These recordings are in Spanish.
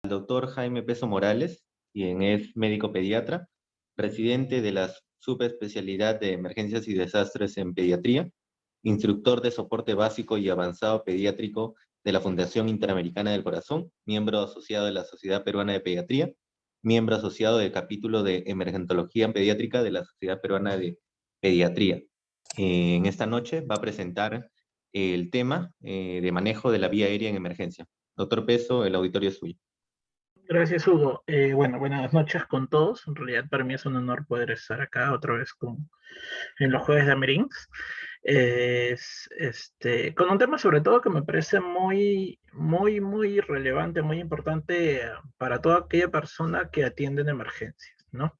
Al doctor Jaime Peso Morales, quien es médico pediatra, presidente de la subespecialidad de emergencias y desastres en pediatría, instructor de soporte básico y avanzado pediátrico de la Fundación Interamericana del Corazón, miembro asociado de la Sociedad Peruana de Pediatría, miembro asociado del capítulo de emergentología pediátrica de la Sociedad Peruana de Pediatría. En esta noche va a presentar el tema de manejo de la vía aérea en emergencia. Doctor Peso, el auditorio es suyo. Gracias, Hugo. Buenas noches con todos. En realidad para mí es un honor poder estar acá otra vez en los jueves de Amerins. Con un tema sobre todo que me parece muy relevante, muy importante para toda aquella persona que atiende en emergencias, ¿no?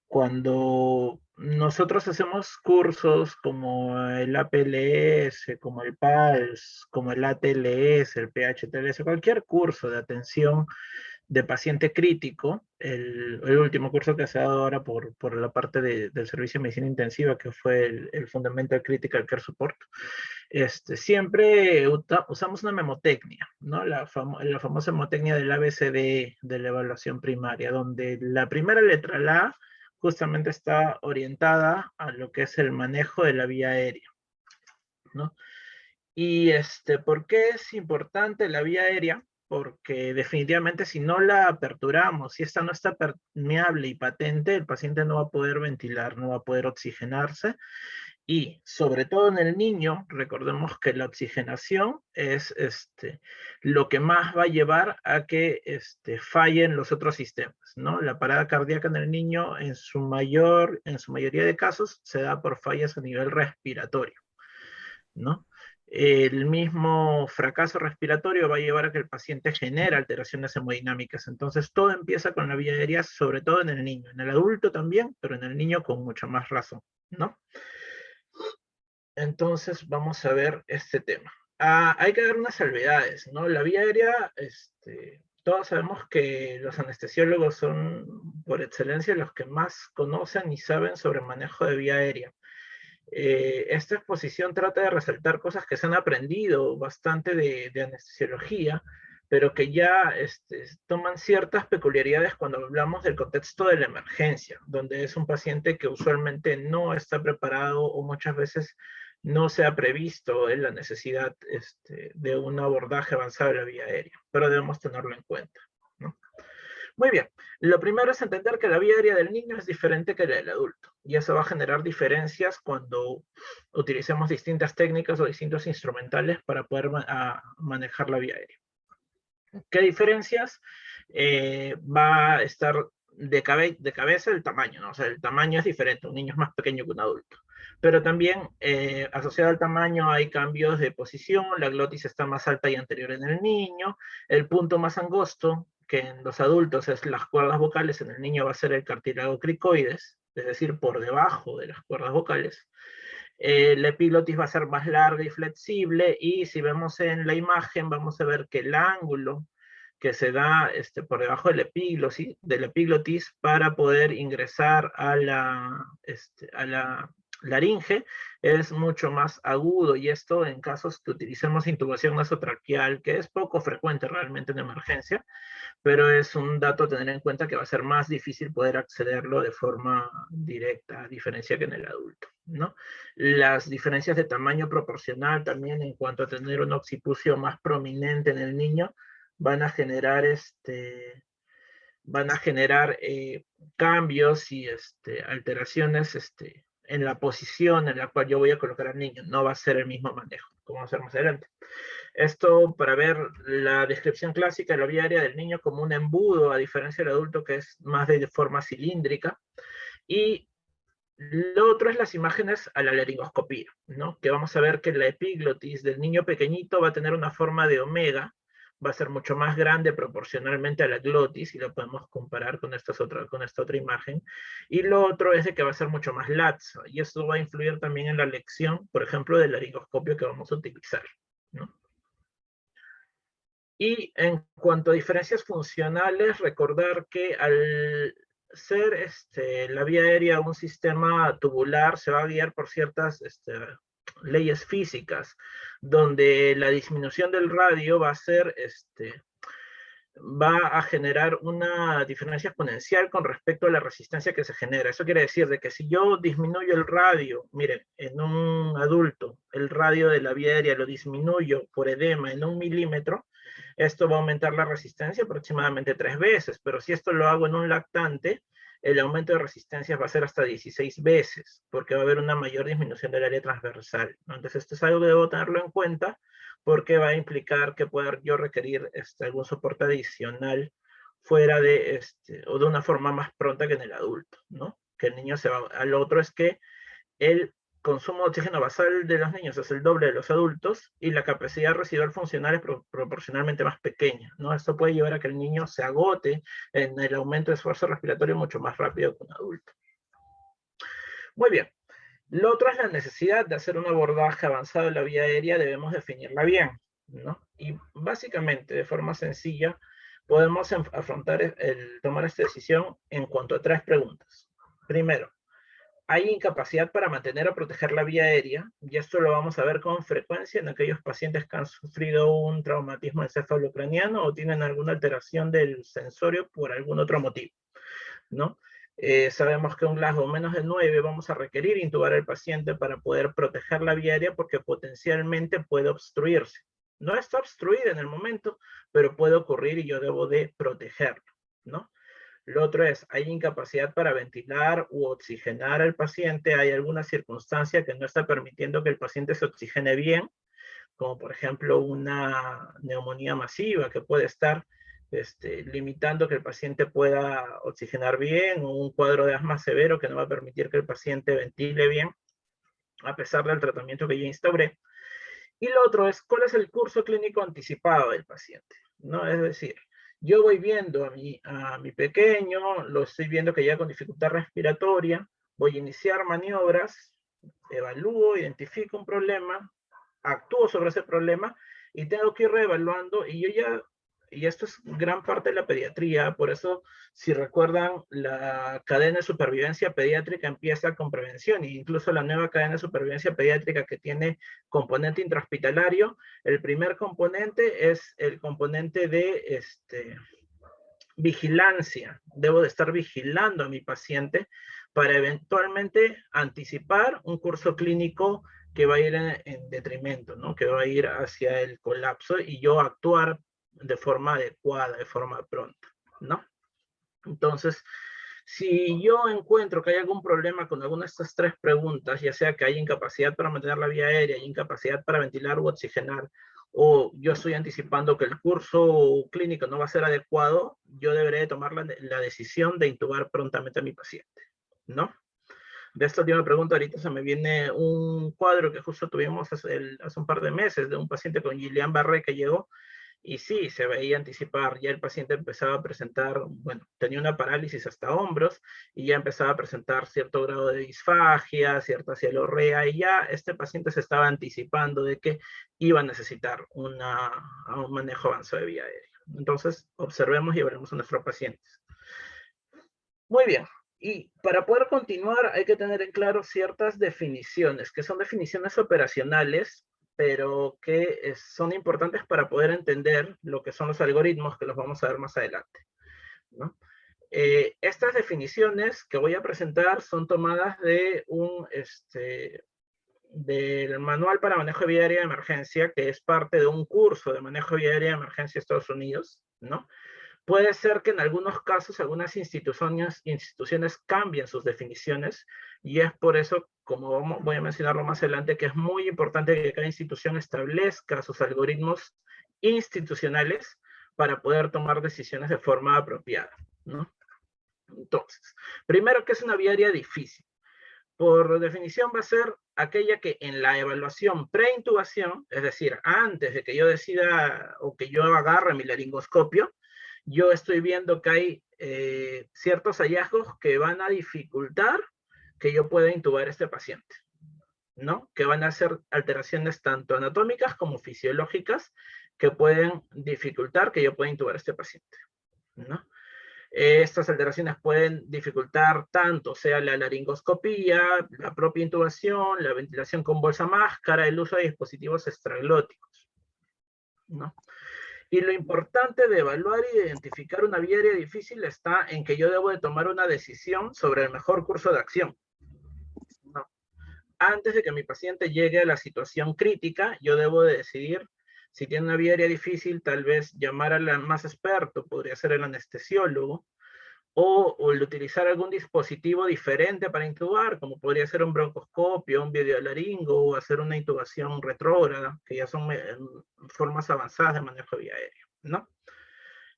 Cuando nosotros hacemos cursos como el APLS, como el PALS, como el ATLS, el PHTLS, cualquier curso de atención de paciente crítico, el último curso que se ha dado ahora por la parte del servicio de medicina intensiva, que fue el Fundamental Critical Care Support, siempre usamos una memotecnia, ¿no? La famosa memotecnia del ABCD de la evaluación primaria, donde la primera letra, la A, justamente está orientada a lo que es el manejo de la vía aérea, ¿no? Y ¿por qué es importante la vía aérea? Porque definitivamente si no la aperturamos, si esta no está permeable y patente, el paciente no va a poder ventilar, no va a poder oxigenarse. Y sobre todo en el niño, recordemos que la oxigenación es lo que más va a llevar a que fallen los otros sistemas, ¿no? La parada cardíaca en el niño en su mayoría de casos se da por fallas a nivel respiratorio, ¿no? El mismo fracaso respiratorio va a llevar a que el paciente genere alteraciones hemodinámicas. Entonces, todo empieza con la vía aérea, sobre todo en el niño. En el adulto también, pero en el niño con mucha más razón, ¿no? Entonces, vamos a ver este tema. Hay que dar unas salvedades, ¿no? La vía aérea, todos sabemos que los anestesiólogos son, por excelencia, los que más conocen y saben sobre manejo de vía aérea. Esta exposición trata de resaltar cosas que se han aprendido bastante de anestesiología, pero que ya toman ciertas peculiaridades cuando hablamos del contexto de la emergencia, donde es un paciente que usualmente no está preparado o muchas veces no se ha previsto la necesidad de un abordaje avanzado de la vía aérea, pero debemos tenerlo en cuenta, ¿no? Muy bien, lo primero es entender que la vía aérea del niño es diferente que la del adulto, y eso va a generar diferencias cuando utilicemos distintas técnicas o distintos instrumentales para poder manejar la vía aérea. ¿Qué diferencias? Va a estar de cabeza el tamaño, ¿no? O sea, el tamaño es diferente, un niño es más pequeño que un adulto. Pero también asociado al tamaño hay cambios de posición, la glotis está más alta y anterior en el niño, el punto más angosto, que en los adultos es las cuerdas vocales, en el niño va a ser el cartílago cricoides, es decir, por debajo de las cuerdas vocales. La epiglotis va a ser más larga y flexible, y si vemos en la imagen vamos a ver que el ángulo que se da por debajo de la epiglotis para poder ingresar a la laringe es mucho más agudo, y esto en casos que utilicemos intubación nasotraqueal, que es poco frecuente realmente en emergencia, pero es un dato a tener en cuenta que va a ser más difícil poder accederlo de forma directa, a diferencia que en el adulto, ¿no? Las diferencias de tamaño proporcional también en cuanto a tener un occipucio más prominente en el niño van a generar cambios y alteraciones en la posición en la cual yo voy a colocar al niño. No va a ser el mismo manejo, como vamos a ver más adelante. Esto para ver la descripción clásica de la vía aérea del niño como un embudo, a diferencia del adulto que es más de forma cilíndrica. Y lo otro es las imágenes a la laringoscopía, ¿no? Que vamos a ver que la epiglotis del niño pequeñito va a tener una forma de omega, va a ser mucho más grande proporcionalmente a la glotis, y lo podemos comparar con esta otra imagen. Y lo otro es de que va a ser mucho más laxa, y esto va a influir también en la lección, por ejemplo, del laringoscopio que vamos a utilizar, ¿no? Y en cuanto a diferencias funcionales, recordar que al ser la vía aérea un sistema tubular, se va a guiar por ciertas leyes físicas, donde la disminución del radio va a ser va a generar una diferencia exponencial con respecto a la resistencia que se genera. Eso quiere decir de que si yo disminuyo el radio, miren, en un adulto, el radio de la vía aérea lo disminuyo por edema en 1 milímetro, esto va a aumentar la resistencia aproximadamente 3 veces, pero si esto lo hago en un lactante, el aumento de resistencia va a ser hasta 16 veces, porque va a haber una mayor disminución del área transversal, ¿no? Entonces esto es algo que debo tenerlo en cuenta, porque va a implicar que pueda yo requerir algún soporte adicional fuera de, o de una forma más pronta que en el adulto, ¿no? Que el niño se va, al otro es que el consumo de oxígeno basal de los niños es el doble de los adultos y la capacidad residual funcional es proporcionalmente más pequeña, ¿no? Esto puede llevar a que el niño se agote en el aumento de esfuerzo respiratorio mucho más rápido que un adulto. Muy bien. Lo otro es la necesidad de hacer un abordaje avanzado en la vía aérea, debemos definirla bien, ¿no? Y básicamente, de forma sencilla, podemos afrontar tomar esta decisión en cuanto a 3 preguntas. Primero, ¿hay incapacidad para mantener o proteger la vía aérea? Y esto lo vamos a ver con frecuencia en aquellos pacientes que han sufrido un traumatismo encefalocraniano o tienen alguna alteración del sensorio por algún otro motivo, ¿no? Sabemos que un Glasgow menos de 9 vamos a requerir intubar al paciente para poder proteger la vía aérea porque potencialmente puede obstruirse. No está obstruida en el momento, pero puede ocurrir y yo debo de protegerlo, ¿no? Lo otro es, ¿hay incapacidad para ventilar u oxigenar al paciente? ¿Hay alguna circunstancia que no está permitiendo que el paciente se oxigene bien? Como por ejemplo una neumonía masiva que puede estar limitando que el paciente pueda oxigenar bien, o un cuadro de asma severo que no va a permitir que el paciente ventile bien, a pesar del tratamiento que yo instauré. Y lo otro es, ¿cuál es el curso clínico anticipado del paciente? ¿No? Es decir, yo voy viendo a mi pequeño, lo estoy viendo que llega con dificultad respiratoria, voy a iniciar maniobras, evalúo, identifico un problema, actúo sobre ese problema y tengo que ir reevaluando y yo ya, y esto es gran parte de la pediatría, por eso si recuerdan la cadena de supervivencia pediátrica empieza con prevención e incluso la nueva cadena de supervivencia pediátrica que tiene componente intrahospitalario, el primer componente es el componente de vigilancia, debo de estar vigilando a mi paciente para eventualmente anticipar un curso clínico que va a ir en detrimento, ¿no? Que va a ir hacia el colapso y yo actuar de forma adecuada, de forma pronta, ¿no? Entonces, si yo encuentro que hay algún problema con alguna de estas 3 preguntas, ya sea que hay incapacidad para mantener la vía aérea, hay incapacidad para ventilar u oxigenar, o yo estoy anticipando que el curso clínico no va a ser adecuado, yo deberé tomar la decisión de intubar prontamente a mi paciente, ¿no? De esta última pregunta, ahorita se me viene un cuadro que justo tuvimos hace un par de meses de un paciente con Guillain-Barré que llegó y sí, se veía anticipar, ya el paciente empezaba a presentar, bueno, tenía una parálisis hasta hombros y ya empezaba a presentar cierto grado de disfagia, cierta cialorrea y ya este paciente se estaba anticipando de que iba a necesitar un manejo avanzado de vía aérea. Entonces, observemos y veremos a nuestros pacientes. Muy bien. Y para poder continuar hay que tener en claro ciertas definiciones, que son definiciones operacionales, pero que son importantes para poder entender lo que son los algoritmos, que los vamos a ver más adelante, ¿no? Estas definiciones que voy a presentar son tomadas de del Manual para Manejo de Vía Aérea de Emergencia, que es parte de un curso de Manejo de Vía Aérea de Emergencia de Estados Unidos, ¿no? Puede ser que en algunos casos algunas instituciones cambien sus definiciones y es por eso, como voy a mencionarlo más adelante, que es muy importante que cada institución establezca sus algoritmos institucionales para poder tomar decisiones de forma apropiada, ¿no? Entonces, primero, ¿qué es una vía aérea difícil? Por definición va a ser aquella que en la evaluación preintubación, es decir, antes de que yo decida o que yo agarre mi laringoscopio, yo estoy viendo que hay ciertos hallazgos que van a dificultar que yo pueda intubar a este paciente, ¿no? Que van a ser alteraciones tanto anatómicas como fisiológicas que pueden dificultar que yo pueda intubar a este paciente, ¿no? Estas alteraciones pueden dificultar tanto sea la laringoscopía, la propia intubación, la ventilación con bolsa máscara, el uso de dispositivos extraglóticos, ¿no? Y lo importante de evaluar y identificar una vía aérea difícil está en que yo debo de tomar una decisión sobre el mejor curso de acción, ¿no? Antes de que mi paciente llegue a la situación crítica, yo debo de decidir si tiene una vía aérea difícil, tal vez llamar al más experto, podría ser el anestesiólogo, o el utilizar algún dispositivo diferente para intubar, como podría ser un broncoscopio, un videolaringo, o hacer una intubación retrógrada, que ya son formas avanzadas de manejo de vía aérea, ¿no?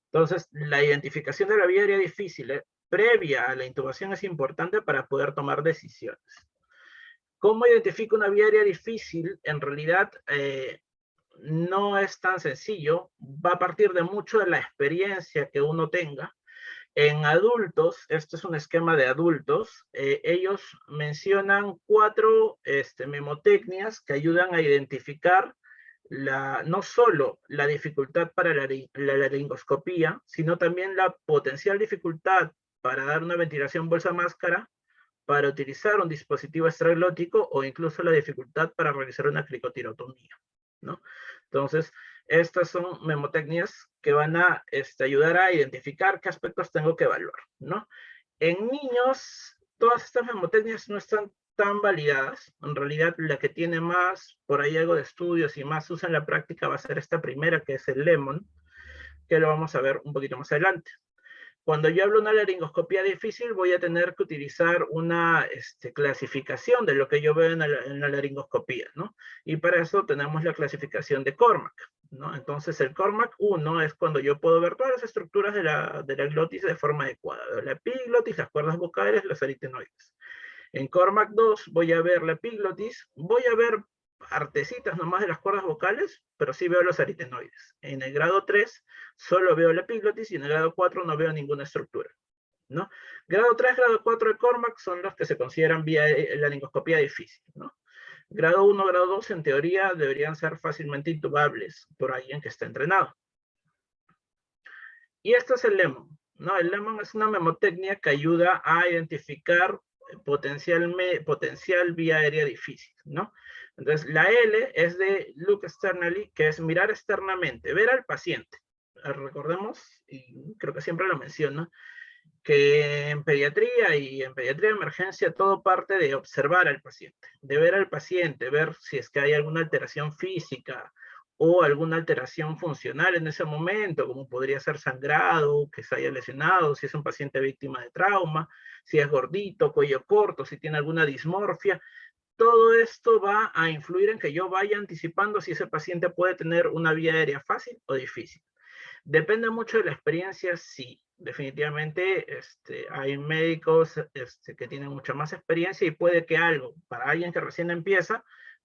Entonces, la identificación de la vía aérea difícil previa a la intubación es importante para poder tomar decisiones. ¿Cómo identifico una vía aérea difícil? En realidad, no es tan sencillo, va a partir de mucho de la experiencia que uno tenga. En adultos, esto es un esquema de adultos, ellos mencionan 4 memotecnias que ayudan a identificar no solo la dificultad para la laringoscopía, sino también la potencial dificultad para dar una ventilación bolsa-máscara, para utilizar un dispositivo extraglótico o incluso la dificultad para realizar una cricotirotomía, ¿no? Entonces, estas son memotecnias que van a ayudar a identificar qué aspectos tengo que evaluar, ¿no? En niños, todas estas memotecnias no están tan validadas. En realidad, la que tiene más, por ahí algo de estudios y más usa en la práctica va a ser esta primera, que es el Lemon, que lo vamos a ver un poquito más adelante. Cuando yo hablo de una laringoscopía difícil, voy a tener que utilizar una clasificación de lo que yo veo en la laringoscopía, ¿no? Y para eso tenemos la clasificación de Cormack, ¿no? Entonces, el Cormack 1 es cuando yo puedo ver todas las estructuras de la glotis de forma adecuada. La epiglotis, las cuerdas vocales, los aritenoides. En Cormack 2 voy a ver la epiglotis, voy a ver partecitas nomás de las cuerdas vocales, pero sí veo los aritenoides. En el grado 3 solo veo la epiglotis y en el grado 4 no veo ninguna estructura, ¿no? Grado 3, grado 4 de Cormack son los que se consideran vía laringoscopía difícil, ¿no? Grado 1, grado 2 en teoría deberían ser fácilmente intubables por alguien que está entrenado. Y esto es el Lemon, ¿no? El Lemon es una memotecnia que ayuda a identificar potencial vía aérea difícil, ¿no? Entonces, la L es de look externally, que es mirar externamente, ver al paciente. Recordemos, y creo que siempre lo menciono, que en pediatría y en pediatría de emergencia todo parte de observar al paciente, de ver al paciente, ver si es que hay alguna alteración física o alguna alteración funcional en ese momento, como podría ser sangrado, que se haya lesionado, si es un paciente víctima de trauma, si es gordito, cuello corto, si tiene alguna dismorfia. Todo esto va a influir en que yo vaya anticipando si ese paciente puede tener una vía aérea fácil o difícil. Depende mucho de la experiencia, sí. Definitivamente hay médicos que tienen mucha más experiencia y puede que algo para alguien que recién empieza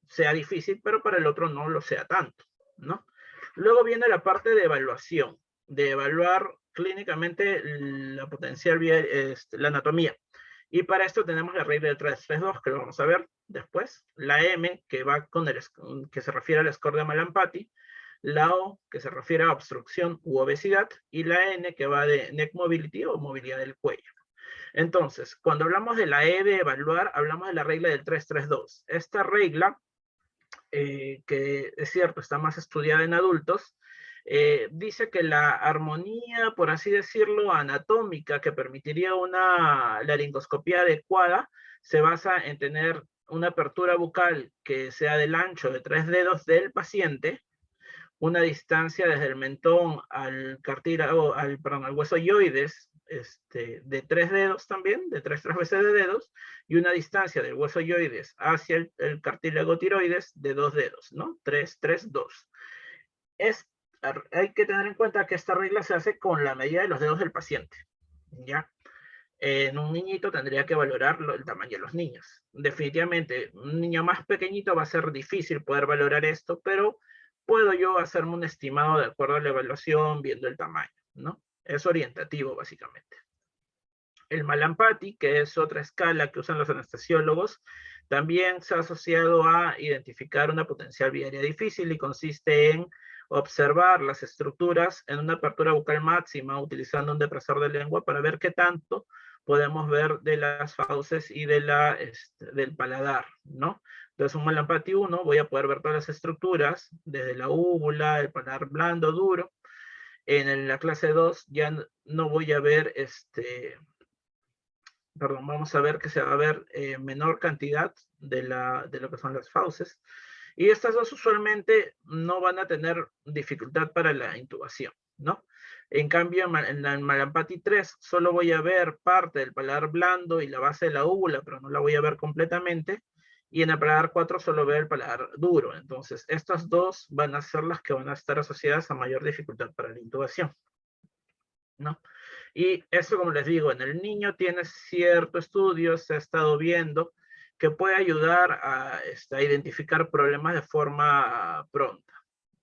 sea difícil, pero para el otro no lo sea tanto, ¿no? Luego viene la parte de evaluación, de evaluar clínicamente la potencial, la anatomía. Y para esto tenemos la regla del 3-3-2, que lo vamos a ver después. La M, que va con que se refiere al score de Mallampati, la O, que se refiere a obstrucción u obesidad, y la N, que va de neck mobility o movilidad del cuello. Entonces, cuando hablamos de la E de evaluar, hablamos de la regla del 3-3-2. Esta regla, que es cierto, está más estudiada en adultos, dice que la armonía, por así decirlo, anatómica que permitiría una laringoscopía adecuada se basa en tener una apertura bucal que sea del ancho de 3 dedos del paciente, una distancia desde el mentón al cartílago, al hueso yoides, de 3 dedos también, de 3 veces de dedos, y una distancia del hueso yoides hacia el cartílago tiroides de 2 dedos, ¿no? 3, 3, 2. Hay que tener en cuenta que esta regla se hace con la medida de los dedos del paciente, ¿ya? En un niñito tendría que valorar el tamaño de los niños. Definitivamente, un niño más pequeñito va a ser difícil poder valorar esto, pero puedo yo hacerme un estimado de acuerdo a la evaluación, viendo el tamaño, ¿no? Es orientativo, básicamente. El Mallampati, que es otra escala que usan los anestesiólogos, también se ha asociado a identificar una potencial vía aérea difícil y consiste en observar las estructuras en una apertura bucal máxima utilizando un depresor de lengua para ver qué tanto podemos ver de las fauces y del paladar, ¿no? Entonces, un Mallampati 1 voy a poder ver todas las estructuras, desde la úvula, el paladar blando, duro, En la clase 2 ya no voy a ver, perdón, vamos a ver que se va a ver menor cantidad de lo que son las fauces. Y estas dos usualmente no van a tener dificultad para la intubación, ¿no? En cambio, en la Malampati 3 solo voy a ver parte del paladar blando y la base de la úvula, pero no la voy a ver completamente. Y en el paladar 4 solo veo el paladar duro. Entonces, estas dos van a ser las que van a estar asociadas a mayor dificultad para la intubación, ¿no? Y eso, como les digo, en el niño tiene cierto estudio, se ha estado viendo, que puede ayudar a identificar problemas de forma pronta,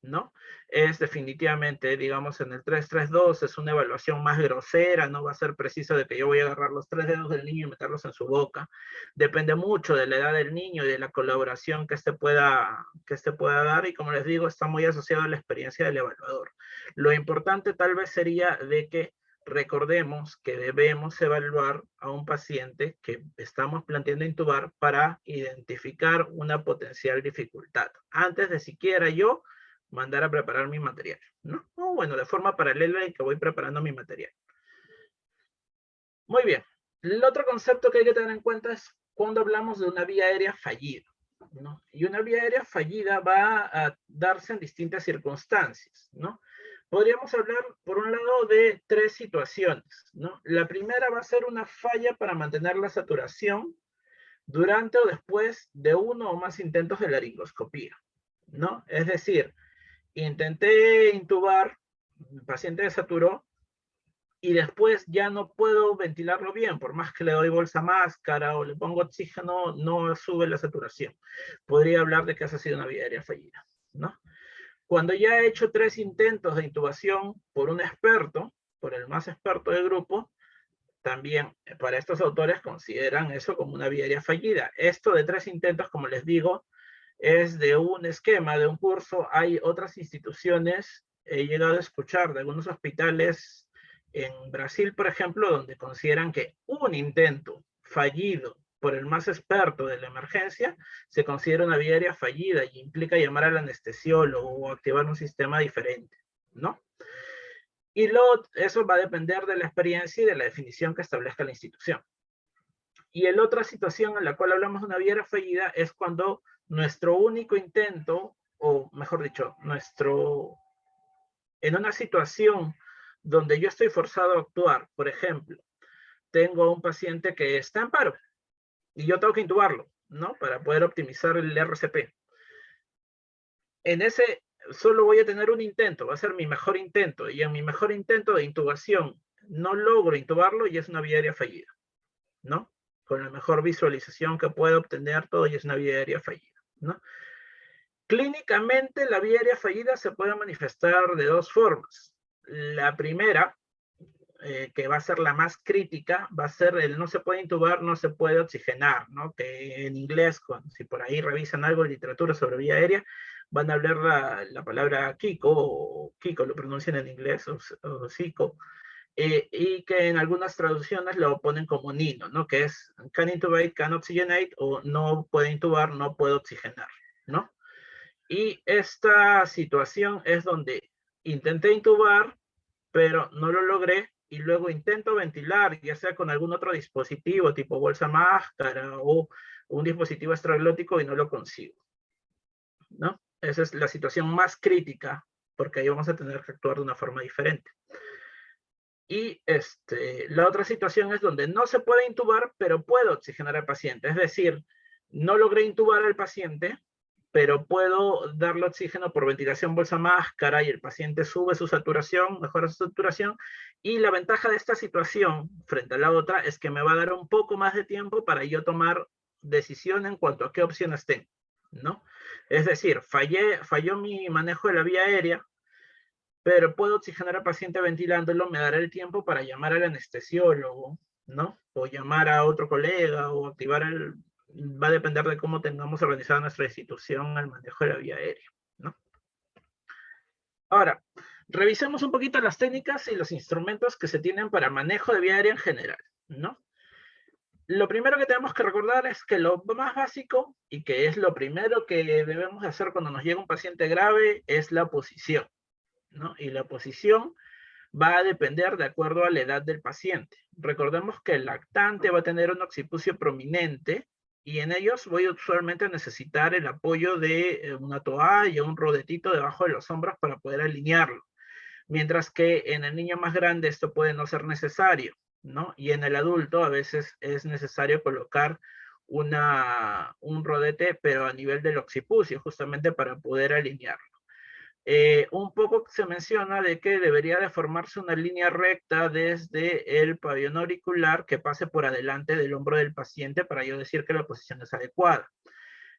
¿no? Es definitivamente, digamos, en el 332 es una evaluación más grosera, no va a ser preciso de que yo voy a agarrar los 3 dedos del niño y meterlos en su boca. Depende mucho de la edad del niño y de la colaboración que pueda dar, y como les digo, está muy asociado a la experiencia del evaluador. Lo importante tal vez sería de que recordemos que debemos evaluar a un paciente que estamos planteando intubar para identificar una potencial dificultad, antes de siquiera yo mandar a preparar mi material, ¿no? O bueno, de forma paralela en que voy preparando mi material. Muy bien. El otro concepto que hay que tener en cuenta es cuando hablamos de una vía aérea fallida, ¿no? Y una vía aérea fallida va a darse en distintas circunstancias, ¿no? Podríamos hablar, por un lado, de 3 situaciones, ¿no? La primera va a ser una falla para mantener la saturación durante o después de uno o más intentos de laringoscopía, ¿no? Es decir, intenté intubar, el paciente saturó, y después ya no puedo ventilarlo bien, por más que le doy bolsa máscara o le pongo oxígeno, no sube la saturación. Podría hablar de que esa ha sido una vía aérea fallida, ¿no? Cuando ya he hecho 3 intentos de intubación por un experto, por el más experto del grupo, también para estos autores consideran eso como una vía aérea fallida. Esto de 3 intentos, como les digo, es de un esquema, de un curso. Hay otras instituciones, he llegado a escuchar de algunos hospitales en Brasil, por ejemplo, donde consideran que un intento fallido por el más experto de la emergencia se considera una vía aérea fallida y implica llamar al anestesiólogo o activar un sistema diferente, ¿no? Y eso va a depender de la experiencia y de la definición que establezca la institución. Y la otra situación en la cual hablamos de una vía aérea fallida es cuando nuestro único intento, o mejor dicho, en una situación donde yo estoy forzado a actuar, por ejemplo, tengo un paciente que está en paro y yo tengo que intubarlo, ¿no? Para poder optimizar el RCP. En ese solo voy a tener un intento, va a ser mi mejor intento, y en mi mejor intento de intubación no logro intubarlo y es una vía aérea fallida, ¿no? Con la mejor visualización que pueda obtener todo y es una vía aérea fallida, ¿no? Clínicamente la vía aérea fallida se puede manifestar de 2 formas. La primera, que va a ser la más crítica, va a ser el no se puede intubar, no se puede oxigenar, ¿no? Que en inglés, si por ahí revisan algo de literatura sobre vía aérea, van a hablar la palabra Kiko, o Kiko lo pronuncian en inglés, o Zico, y que en algunas traducciones lo ponen como Nino, ¿no? Que es can intubate, can oxygenate, o no puede intubar, no puede oxigenar, ¿no? Y esta situación es donde intenté intubar, pero no lo logré, y luego intento ventilar, ya sea con algún otro dispositivo, tipo bolsa máscara o un dispositivo extraglótico, y no lo consigo, ¿no? Esa es la situación más crítica, porque ahí vamos a tener que actuar de una forma diferente. Y la otra situación es donde no se puede intubar, pero puedo oxigenar al paciente. Es decir, no logré intubar al paciente, pero puedo darle oxígeno por ventilación bolsa máscara y el paciente sube su saturación, mejora su saturación. Y la ventaja de esta situación frente a la otra es que me va a dar un poco más de tiempo para yo tomar decisión en cuanto a qué opciones tengo, ¿no? Es decir, falló mi manejo de la vía aérea, pero puedo oxigenar al paciente ventilándolo, me dará el tiempo para llamar al anestesiólogo, ¿no? O llamar a otro colega, o activar va a depender de cómo tengamos organizada nuestra institución el manejo de la vía aérea, ¿no? Ahora, revisemos un poquito las técnicas y los instrumentos que se tienen para manejo de vía aérea en general, ¿no? Lo primero que tenemos que recordar es que lo más básico, y que es lo primero que debemos hacer cuando nos llega un paciente grave, es la posición, ¿no? Y la posición va a depender de acuerdo a la edad del paciente. Recordemos que el lactante va a tener un occipucio prominente y en ellos voy usualmente a necesitar el apoyo de una toalla, un rodetito debajo de los hombros para poder alinearlo. Mientras que en el niño más grande esto puede no ser necesario, ¿no? Y en el adulto a veces es necesario colocar un rodete, pero a nivel del occipucio, justamente para poder alinearlo. Un poco se menciona de que debería de formarse una línea recta desde el pabellón auricular que pase por adelante del hombro del paciente para yo decir que la posición es adecuada.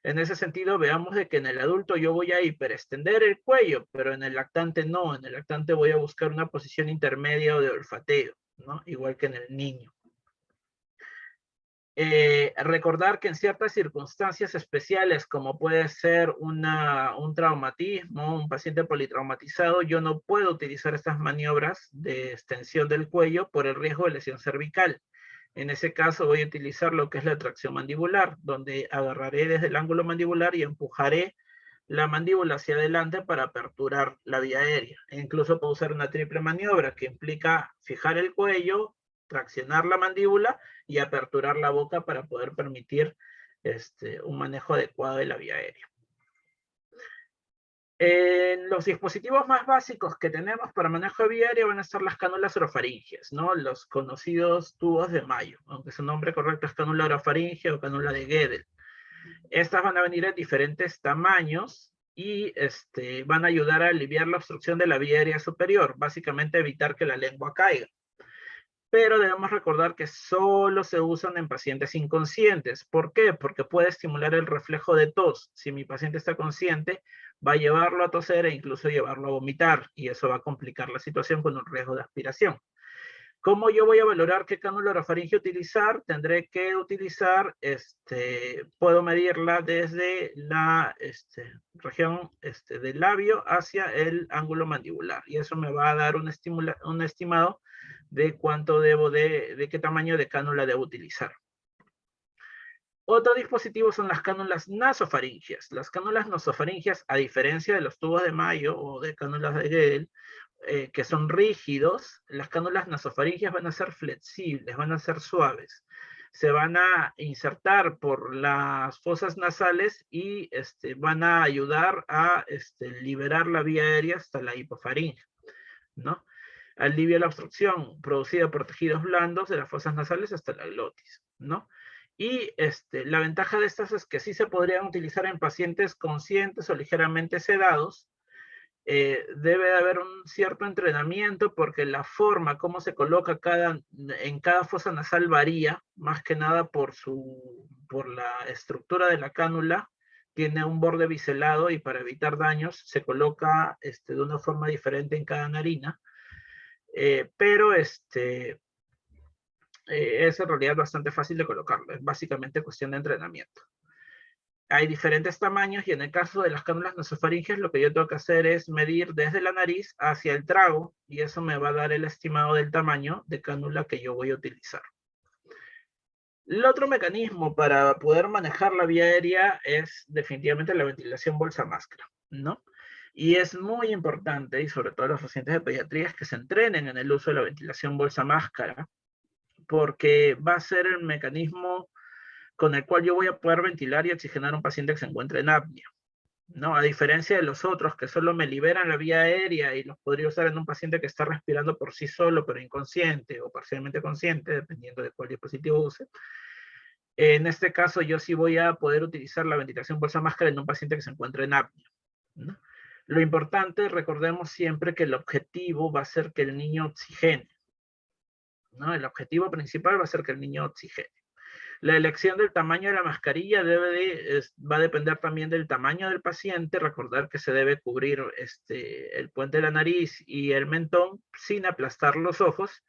En ese sentido, veamos de que en el adulto yo voy a hiperextender el cuello, pero en el lactante no. En el lactante voy a buscar una posición intermedia o de olfateo, ¿no? Igual que en el niño. Recordar que en ciertas circunstancias especiales, como puede ser un traumatismo, un paciente politraumatizado, yo no puedo utilizar estas maniobras de extensión del cuello por el riesgo de lesión cervical. En ese caso voy a utilizar lo que es la tracción mandibular, donde agarraré desde el ángulo mandibular y empujaré la mandíbula hacia adelante para aperturar la vía aérea. E incluso puedo usar una triple maniobra que implica fijar el cuello, traccionar la mandíbula y aperturar la boca para poder permitir un manejo adecuado de la vía aérea. Los dispositivos más básicos que tenemos para manejo de vía aérea van a ser las cánulas orofaringeas, ¿no? Los conocidos tubos de Mayo, aunque su nombre correcto es cánula orofaringea o cánula de Gödel. Estas van a venir en diferentes tamaños y van a ayudar a aliviar la obstrucción de la vía aérea superior, básicamente evitar que la lengua caiga. Pero debemos recordar que solo se usan en pacientes inconscientes. ¿Por qué? Porque puede estimular el reflejo de tos. Si mi paciente está consciente, va a llevarlo a toser e incluso llevarlo a vomitar, y eso va a complicar la situación con un riesgo de aspiración. ¿Cómo yo voy a valorar qué cánula orofaringea utilizar? Tendré que utilizar, puedo medirla desde la región del labio hacia el ángulo mandibular. Y eso me va a dar un estimado de cuánto de qué tamaño de cánula debo utilizar. Otro dispositivo son las cánulas nasofaringeas. Las cánulas nasofaringeas, a diferencia de los tubos de Mayo o de cánulas de Gödel, que son rígidos, las cánulas nasofaringeas van a ser flexibles, van a ser suaves. Se van a insertar por las fosas nasales y van a ayudar a liberar la vía aérea hasta la hipofaringe, ¿no? Alivia la obstrucción producida por tejidos blandos de las fosas nasales hasta la glotis, ¿no? Y la ventaja de estas es que sí se podrían utilizar en pacientes conscientes o ligeramente sedados. Debe de haber un cierto entrenamiento porque la forma, cómo se coloca en cada fosa nasal varía, más que nada por la estructura de la cánula. Tiene un borde biselado y para evitar daños se coloca de una forma diferente en cada narina. Pero es en realidad bastante fácil de colocarlo. Es básicamente cuestión de entrenamiento. Hay diferentes tamaños y en el caso de las cánulas nasofaringeas lo que yo tengo que hacer es medir desde la nariz hacia el trago y eso me va a dar el estimado del tamaño de cánula que yo voy a utilizar. El otro mecanismo para poder manejar la vía aérea es definitivamente la ventilación bolsa-máscara, ¿no? Y es muy importante, y sobre todo los pacientes de pediatría, que se entrenen en el uso de la ventilación bolsa-máscara, porque va a ser el mecanismo con el cual yo voy a poder ventilar y oxigenar a un paciente que se encuentre en apnea, ¿no? A diferencia de los otros que solo me liberan la vía aérea y los podría usar en un paciente que está respirando por sí solo, pero inconsciente o parcialmente consciente, dependiendo de cuál dispositivo use. En este caso, yo sí voy a poder utilizar la ventilación bolsa máscara en un paciente que se encuentre en apnea, ¿no? Lo importante, recordemos siempre que el objetivo va a ser que el niño oxigene, ¿no? El objetivo principal va a ser que el niño oxigene. La elección del tamaño de la mascarilla va a depender también del tamaño del paciente. Recordar que se debe cubrir el puente de la nariz y el mentón sin aplastar los ojos.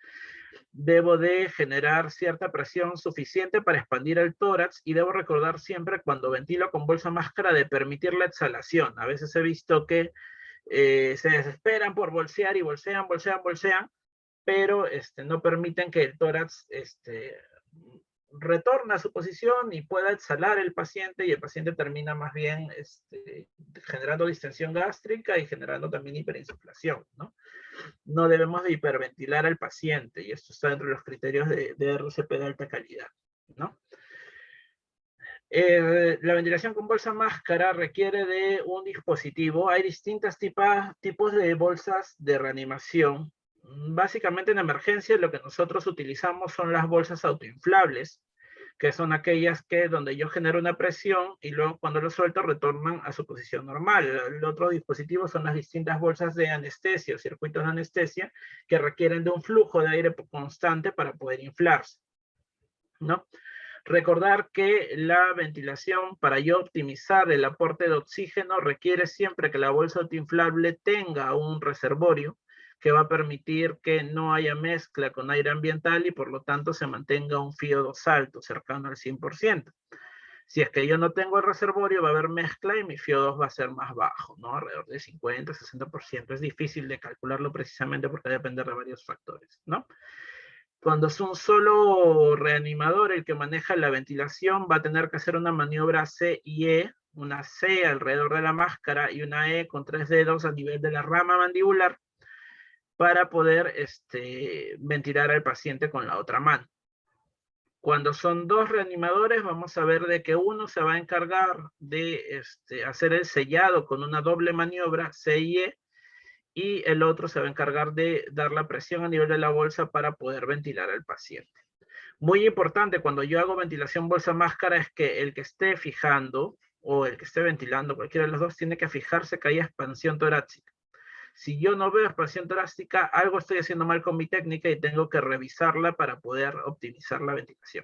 Debo de generar cierta presión suficiente para expandir el tórax y debo recordar siempre cuando ventilo con bolsa máscara de permitir la exhalación. A veces he visto que se desesperan por bolsear y bolsean, pero no permiten que el tórax retorna a su posición y pueda exhalar el paciente y el paciente termina más bien generando distensión gástrica y generando también hiperinsuflación, ¿no? no debemos de hiperventilar al paciente, y esto está dentro de los criterios de RCP de alta calidad, ¿no? La ventilación con bolsa máscara requiere de un dispositivo. Hay distintos tipos de bolsas de reanimación. Básicamente en emergencia lo que nosotros utilizamos son las bolsas autoinflables, que son aquellas que donde yo genero una presión y luego cuando lo suelto retornan a su posición normal. El otro dispositivo son las distintas bolsas de anestesia, circuitos de anestesia, que requieren de un flujo de aire constante para poder inflarse, ¿no? Recordar que la ventilación, para yo optimizar el aporte de oxígeno, requiere siempre que la bolsa autoinflable tenga un reservorio que va a permitir que no haya mezcla con aire ambiental y por lo tanto se mantenga un FiO2 alto, cercano al 100%. Si es que yo no tengo el reservorio, va a haber mezcla y mi FiO2 va a ser más bajo, ¿no? Alrededor de 50, 60%. Es difícil de calcularlo precisamente porque depende de varios factores, ¿no? Cuando es un solo reanimador el que maneja la ventilación, va a tener que hacer una maniobra C y E, una C alrededor de la máscara y una E con 3 dedos a nivel de la rama mandibular para poder ventilar al paciente con la otra mano. Cuando son dos reanimadores, vamos a ver de que uno se va a encargar de hacer el sellado con una doble maniobra C y E, y el otro se va a encargar de dar la presión a nivel de la bolsa para poder ventilar al paciente. Muy importante cuando yo hago ventilación bolsa máscara es que el que esté fijando o el que esté ventilando, cualquiera de los dos, tiene que fijarse que haya expansión torácica. Si yo no veo expansión torácica, algo estoy haciendo mal con mi técnica y tengo que revisarla para poder optimizar la ventilación.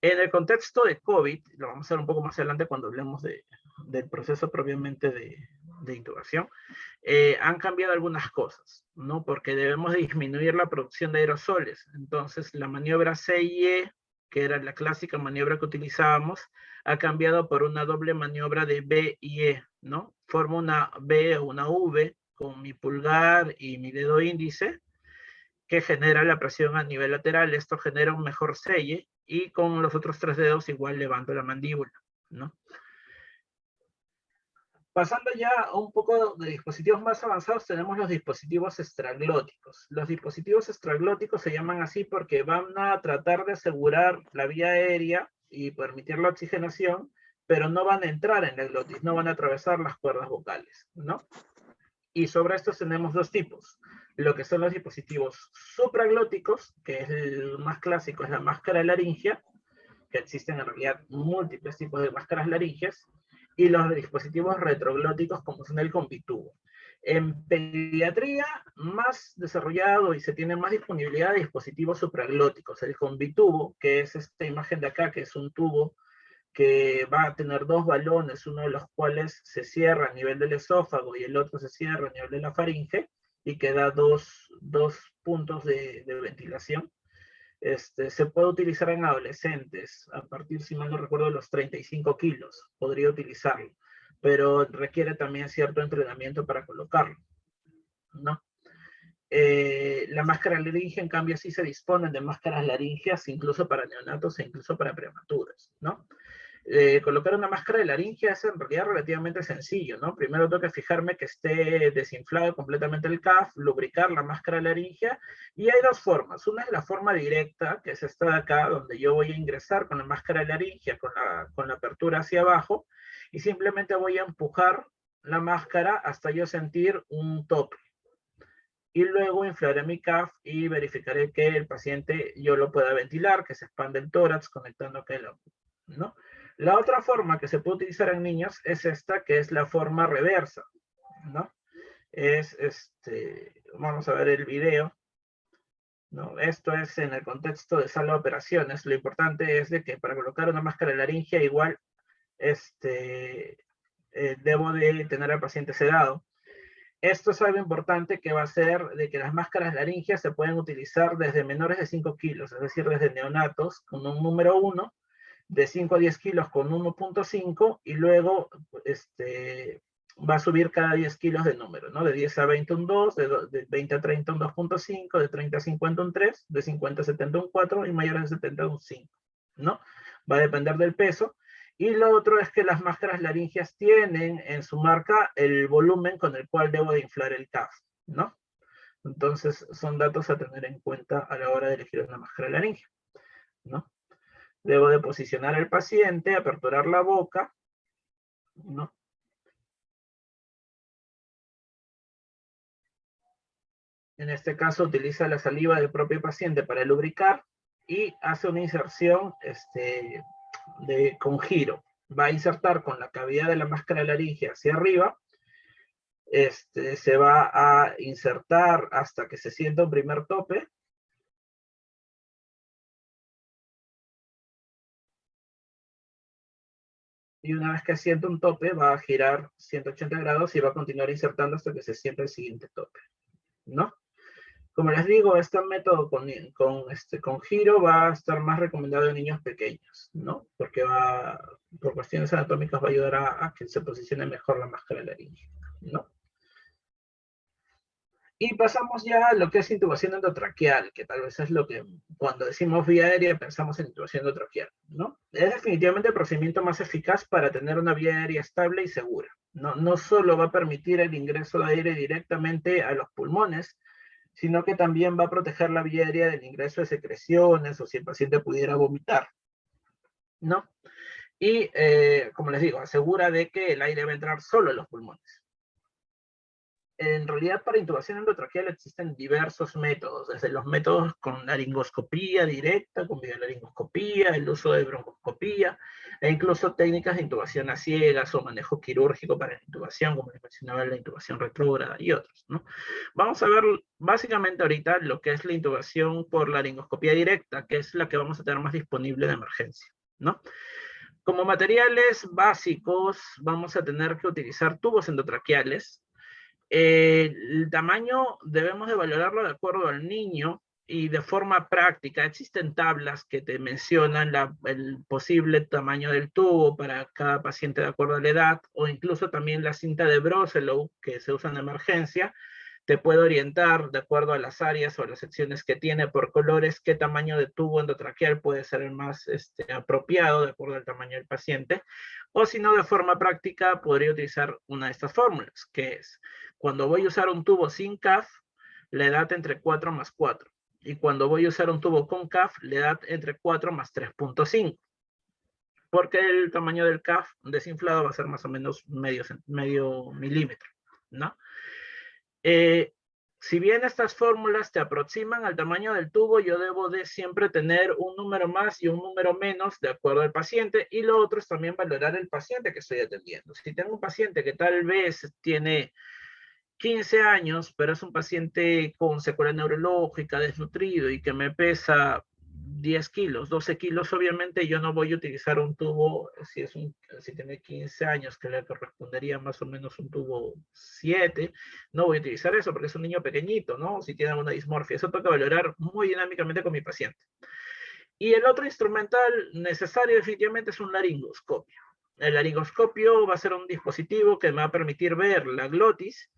En el contexto de COVID, lo vamos a ver un poco más adelante cuando hablemos del proceso propiamente de intubación, han cambiado algunas cosas, ¿no? Porque debemos disminuir la producción de aerosoles. Entonces, la maniobra C y E, que era la clásica maniobra que utilizábamos, ha cambiado por una doble maniobra de B y E, ¿no? Formo una B o una V con mi pulgar y mi dedo índice, que genera la presión a nivel lateral. Esto genera un mejor selle y con los otros 3 dedos igual levanto la mandíbula, ¿no? Pasando ya a un poco de dispositivos más avanzados, tenemos los dispositivos extraglóticos. Los dispositivos extraglóticos se llaman así porque van a tratar de asegurar la vía aérea y permitir la oxigenación, pero no van a entrar en la glotis, no van a atravesar las cuerdas vocales, ¿no? Y sobre estos tenemos dos tipos. Lo que son los dispositivos supraglóticos, que es el más clásico, es la máscara laringia, que existen en realidad múltiples tipos de máscaras laringias, y los dispositivos retroglóticos como son el convitubo. En pediatría, más desarrollado y se tiene más disponibilidad de dispositivos supraglóticos. El convitubo, que es esta imagen de acá, que es un tubo que va a tener dos balones, uno de los cuales se cierra a nivel del esófago y el otro se cierra a nivel de la faringe, y que da dos puntos de ventilación. Se puede utilizar en adolescentes, a partir, si mal no recuerdo, de los 35 kilos, podría utilizarlo, pero requiere también cierto entrenamiento para colocarlo, ¿no? La máscara laringe, en cambio, sí se disponen de máscaras laringeas, incluso para neonatos e incluso para prematuros, ¿no? Colocar una máscara de laringe es en realidad relativamente sencillo, ¿no? Primero tengo que fijarme que esté desinflado completamente el CAF, lubricar la máscara laringea, y hay dos formas. Una es la forma directa, que es esta de acá, donde yo voy a ingresar con la máscara laringea, con la apertura hacia abajo, y simplemente voy a empujar la máscara hasta yo sentir un tope. Y luego inflaré mi CAF y verificaré que el paciente yo lo pueda ventilar, que se expande el tórax conectando aquel, ¿no? La otra forma que se puede utilizar en niños es esta, que es la forma reversa, ¿no? Es vamos a ver el video, ¿no? Esto es en el contexto de sala de operaciones. Lo importante es de que para colocar una máscara laringea igual debo de tener al paciente sedado. Esto es algo importante que va a ser de que las máscaras laringeas se pueden utilizar desde menores de 5 kilos, es decir, desde neonatos con un número 1, de 5 a 10 kilos con 1.5, y luego va a subir cada 10 kilos de número, ¿no? De 10 a 20 un 2, de 20 a 30 un 2.5, de 30 a 50 un 3, de 50 a 70 un 4 y mayores de 70 un 5, ¿no? Va a depender del peso. Y lo otro es que las máscaras laringeas tienen en su marca el volumen con el cual debo de inflar el CAF, ¿no? Entonces, son datos a tener en cuenta a la hora de elegir una máscara laringe, ¿no? Debo de posicionar al paciente, aperturar la boca, ¿no? En este caso, utiliza la saliva del propio paciente para lubricar y hace una inserción con giro. Va a insertar con la cavidad de la máscara laringe hacia arriba. Se va a insertar hasta que se sienta un primer tope. Y una vez que sienta un tope, va a girar 180 grados y va a continuar insertando hasta que se sienta el siguiente tope, ¿no? Como les digo, este método con giro va a estar más recomendado en niños pequeños, ¿no? Porque por cuestiones anatómicas va a ayudar a que se posicione mejor la máscara laringe, ¿no? Y pasamos ya a lo que es intubación endotraqueal, que tal vez es lo que cuando decimos vía aérea pensamos en intubación endotraqueal, ¿no? Es definitivamente el procedimiento más eficaz para tener una vía aérea estable y segura. No solo va a permitir el ingreso de aire directamente a los pulmones, sino que también va a proteger la vía aérea del ingreso de secreciones o si el paciente pudiera vomitar, ¿no? Y, como les digo, asegura de que el aire va a entrar solo en los pulmones. En realidad, para intubación endotraqueal existen diversos métodos, desde los métodos con laringoscopía directa, con biolaringoscopía, el uso de broncoscopía, e incluso técnicas de intubación a ciegas o manejo quirúrgico para la intubación, como les mencionaba, la intubación retrógrada y otros, ¿no? Vamos a ver básicamente ahorita lo que es la intubación por laringoscopía directa, que es la que vamos a tener más disponible de emergencia, ¿no? Como materiales básicos, vamos a tener que utilizar tubos endotraqueales. El tamaño debemos de valorarlo de acuerdo al niño y de forma práctica. Existen tablas que te mencionan el posible tamaño del tubo para cada paciente de acuerdo a la edad, o incluso también la cinta de Broselow que se usa en emergencia, te puede orientar de acuerdo a las áreas o las secciones que tiene por colores qué tamaño de tubo endotraqueal puede ser el más apropiado de acuerdo al tamaño del paciente, o si no, de forma práctica podría utilizar una de estas fórmulas, que es cuando voy a usar un tubo sin CAF, la edad entre 4 más 4. Y cuando voy a usar un tubo con CAF, la edad entre 4 más 3.5. Porque el tamaño del CAF desinflado va a ser más o menos medio milímetro, ¿no? Si bien estas fórmulas te aproximan al tamaño del tubo, yo debo de siempre tener un número más y un número menos de acuerdo al paciente, y lo otro es también valorar el paciente que estoy atendiendo. Si tengo un paciente que tal vez tiene 15 años, pero es un paciente con secuela neurológica, desnutrido y que me pesa 10 kilos, 12 kilos, obviamente yo no voy a utilizar un tubo, si tiene 15 años, que le correspondería más o menos un tubo 7, no voy a utilizar eso porque es un niño pequeñito, ¿no? Si tiene alguna dismorfia, eso toca valorar muy dinámicamente con mi paciente. Y el otro instrumental necesario definitivamente es un laringoscopio. El laringoscopio va a ser un dispositivo que me va a permitir ver la glotis,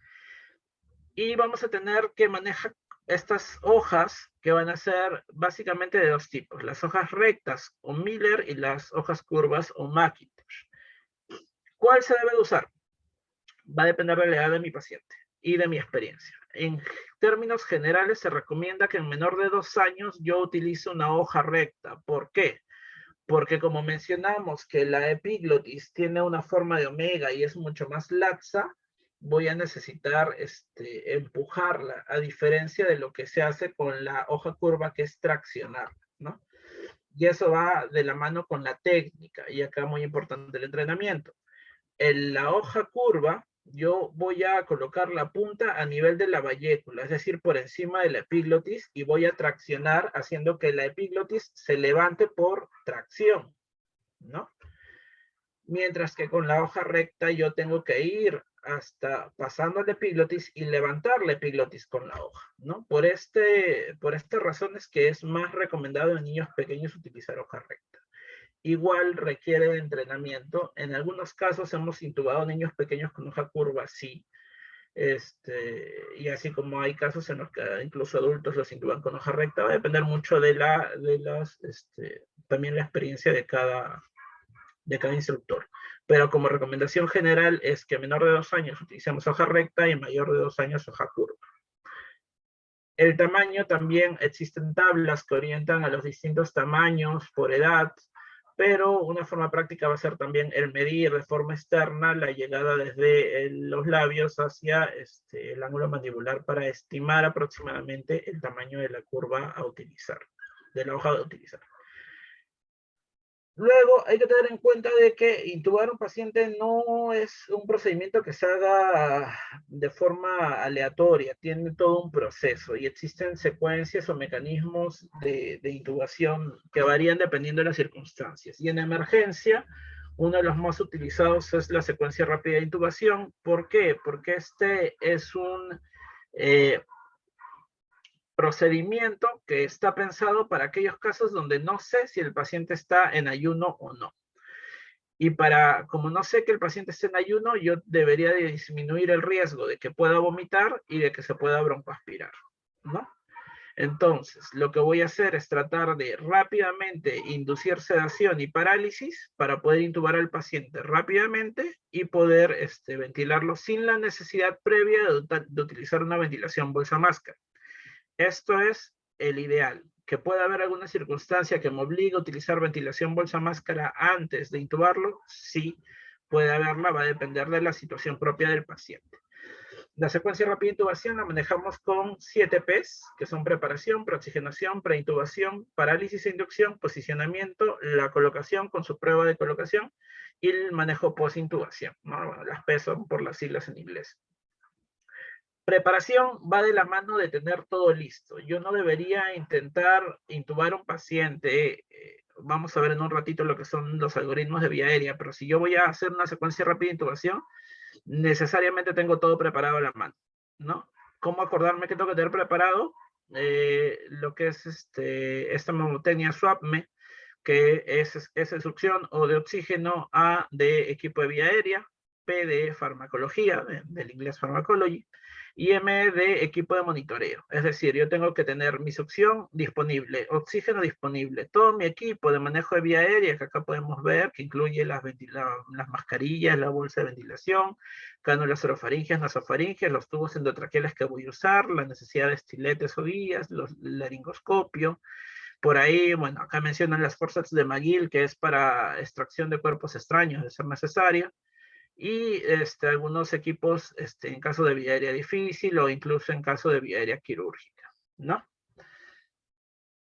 y vamos a tener que manejar estas hojas que van a ser básicamente de dos tipos, las hojas rectas o Miller y las hojas curvas o McIntosh. ¿Cuál se debe de usar? Va a depender de la edad de mi paciente y de mi experiencia. En términos generales se recomienda que en menor de 2 años yo utilice una hoja recta. ¿Por qué? Porque como mencionamos que la epiglotis tiene una forma de omega y es mucho más laxa, voy a necesitar empujarla, a diferencia de lo que se hace con la hoja curva, que es traccionarla, ¿no? Y eso va de la mano con la técnica, y acá muy importante el entrenamiento. En la hoja curva, yo voy a colocar la punta a nivel de la vallécula, es decir, por encima de la epiglotis, y voy a traccionar haciendo que la epiglotis se levante por tracción, ¿no? Mientras que con la hoja recta yo tengo que ir hasta pasando la epiglotis y levantar la epiglotis con la hoja, ¿no? Por estas razones que es más recomendado en niños pequeños utilizar hoja recta. Igual requiere de entrenamiento. En algunos casos hemos intubado niños pequeños con hoja curva, sí. Y así como hay casos en los que incluso adultos los intuban con hoja recta, va a depender mucho también la experiencia de cada instructor. Pero como recomendación general es que a menor de 2 años utilicemos hoja recta y mayor de 2 años hoja curva. El tamaño también, existen tablas que orientan a los distintos tamaños por edad, pero una forma práctica va a ser también el medir de forma externa la llegada desde los labios hacia el ángulo mandibular para estimar aproximadamente el tamaño de la curva a utilizar, de la hoja a utilizar. Luego hay que tener en cuenta de que intubar a un paciente no es un procedimiento que se haga de forma aleatoria, tiene todo un proceso y existen secuencias o mecanismos de intubación que varían dependiendo de las circunstancias. Y en emergencia, uno de los más utilizados es la secuencia rápida de intubación. ¿Por qué? Porque este es un procedimiento que está pensado para aquellos casos donde no sé si el paciente está en ayuno o no. Y como no sé que el paciente esté en ayuno, yo debería de disminuir el riesgo de que pueda vomitar y de que se pueda broncoaspirar, ¿no? Entonces, lo que voy a hacer es tratar de rápidamente inducir sedación y parálisis para poder intubar al paciente rápidamente y poder ventilarlo sin la necesidad previa de utilizar una ventilación bolsa máscara. Esto es el ideal. Que pueda haber alguna circunstancia que me obligue a utilizar ventilación bolsa máscara antes de intubarlo, sí puede haberla, va a depender de la situación propia del paciente. La secuencia rápida de intubación la manejamos con 7 P's, que son preparación, preoxigenación, preintubación, parálisis e inducción, posicionamiento, la colocación con su prueba de colocación y el manejo post-intubación, ¿no? Bueno, las P son por las siglas en inglés. Preparación va de la mano de tener todo listo. Yo no debería intentar intubar a un paciente. Vamos a ver en un ratito lo que son los algoritmos de vía aérea, pero si yo voy a hacer una secuencia rápida de intubación, necesariamente tengo todo preparado a la mano, ¿no? ¿Cómo acordarme que tengo que tener preparado? Lo que es esta mamotecnia SWAPME, que es succión o de oxígeno, A de equipo de vía aérea, P de farmacología, del inglés pharmacology, y M de equipo de monitoreo. Es decir, yo tengo que tener mi succión disponible, oxígeno disponible, todo mi equipo de manejo de vía aérea, que acá podemos ver, que incluye las mascarillas, la bolsa de ventilación, cánulas orofaringeas, nasofaringeas, los tubos endotraqueales que voy a usar, la necesidad de estiletes o guías, el laringoscopio. Por ahí, bueno, acá mencionan las forceps de McGill, que es para extracción de cuerpos extraños de ser necesaria, y algunos equipos en caso de vía aérea difícil o incluso en caso de vía aérea quirúrgica, ¿no?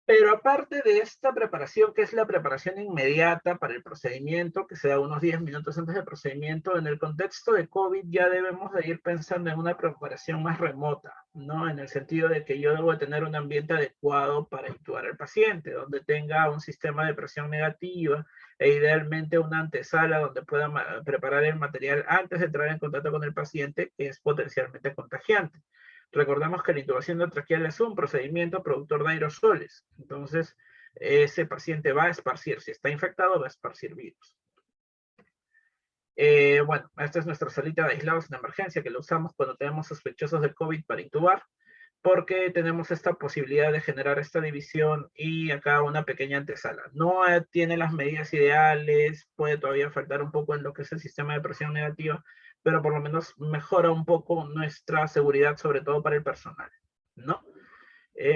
Pero aparte de esta preparación, que es la preparación inmediata para el procedimiento, que se da unos 10 minutos antes del procedimiento, en el contexto de COVID ya debemos de ir pensando en una preparación más remota, ¿no? En el sentido de que yo debo de tener un ambiente adecuado para intubar al paciente, donde tenga un sistema de presión negativa e idealmente una antesala donde pueda preparar el material antes de entrar en contacto con el paciente, que es potencialmente contagiante. Recordamos que la intubación traqueal es un procedimiento productor de aerosoles. Entonces, ese paciente va a esparcir, si está infectado, va a esparcir virus. Bueno, esta es nuestra salita de aislados en emergencia, que lo usamos cuando tenemos sospechosos de COVID para intubar, porque tenemos esta posibilidad de generar esta división y acá una pequeña antesala. No tiene las medidas ideales, puede todavía faltar un poco en lo que es el sistema de presión negativa, pero por lo menos mejora un poco nuestra seguridad, sobre todo para el personal, ¿no?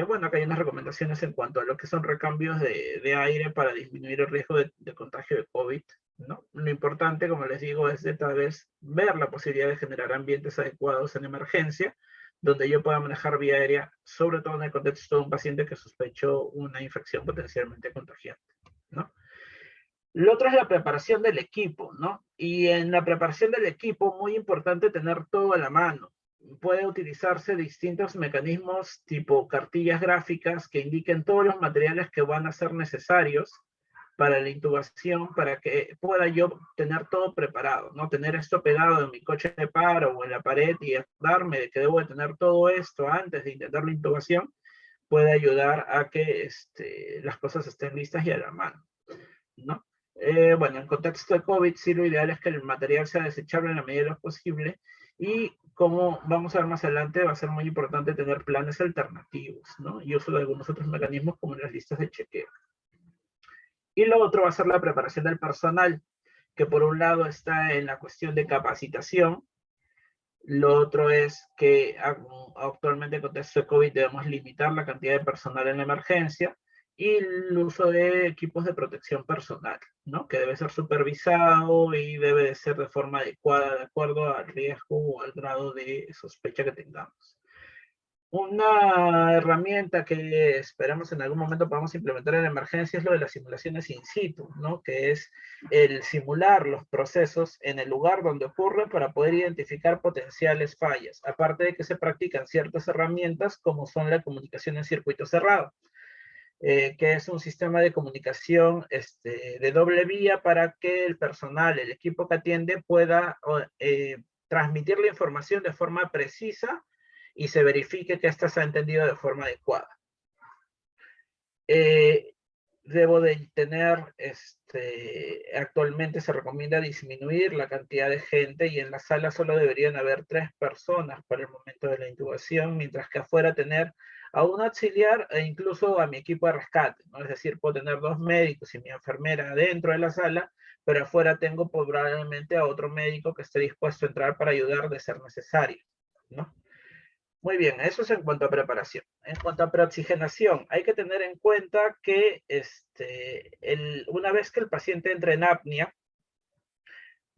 Bueno, acá hay unas recomendaciones en cuanto a lo que son recambios de aire para disminuir el riesgo de contagio de COVID, ¿no? Lo importante, como les digo, es de tal vez ver la posibilidad de generar ambientes adecuados en emergencia, donde yo pueda manejar vía aérea, sobre todo en el contexto de un paciente que sospechó una infección potencialmente contagiante, ¿no? Lo otro es la preparación del equipo, ¿no? Y en la preparación del equipo, muy importante tener todo a la mano. Puede utilizarse distintos mecanismos tipo cartillas gráficas que indiquen todos los materiales que van a ser necesarios para la intubación, para que pueda yo tener todo preparado, ¿no? Tener esto pegado en mi coche de paro o en la pared y acordarme de que debo de tener todo esto antes de intentar la intubación, puede ayudar a que las cosas estén listas y a la mano, ¿no? Bueno, en contexto de COVID, sí, lo ideal es que el material sea desechable en la medida de lo posible y como vamos a ver más adelante, va a ser muy importante tener planes alternativos, ¿no? Y uso de algunos otros mecanismos como las listas de chequeo. Y lo otro va a ser la preparación del personal, que por un lado está en la cuestión de capacitación, Lo otro es que actualmente en contexto de COVID debemos limitar la cantidad de personal en la emergencia y el uso de equipos de protección personal, ¿no? Que debe ser supervisado y debe de ser de forma adecuada de acuerdo al riesgo o al grado de sospecha que tengamos. Una herramienta que esperamos en algún momento podamos implementar en la emergencia es lo de las simulaciones in situ, ¿no? Que es el simular los procesos en el lugar donde ocurre para poder identificar potenciales fallas, aparte de que se practican ciertas herramientas como son la comunicación en circuito cerrado, que es un sistema de comunicación de doble vía para que el personal, el equipo que atiende pueda transmitir la información de forma precisa y se verifique que ésta se ha entendido de forma adecuada. Debo de tener, actualmente se recomienda disminuir la cantidad de gente y en la sala solo deberían haber 3 personas para el momento de la intubación, mientras que afuera tener a un auxiliar e incluso a mi equipo de rescate, ¿no? Es decir, puedo tener 2 médicos y mi enfermera dentro de la sala, pero afuera tengo probablemente a otro médico que esté dispuesto a entrar para ayudar de ser necesario, ¿no? Muy bien, eso es en cuanto a preparación. En cuanto a preoxigenación, hay que tener en cuenta que una vez que el paciente entre en apnea,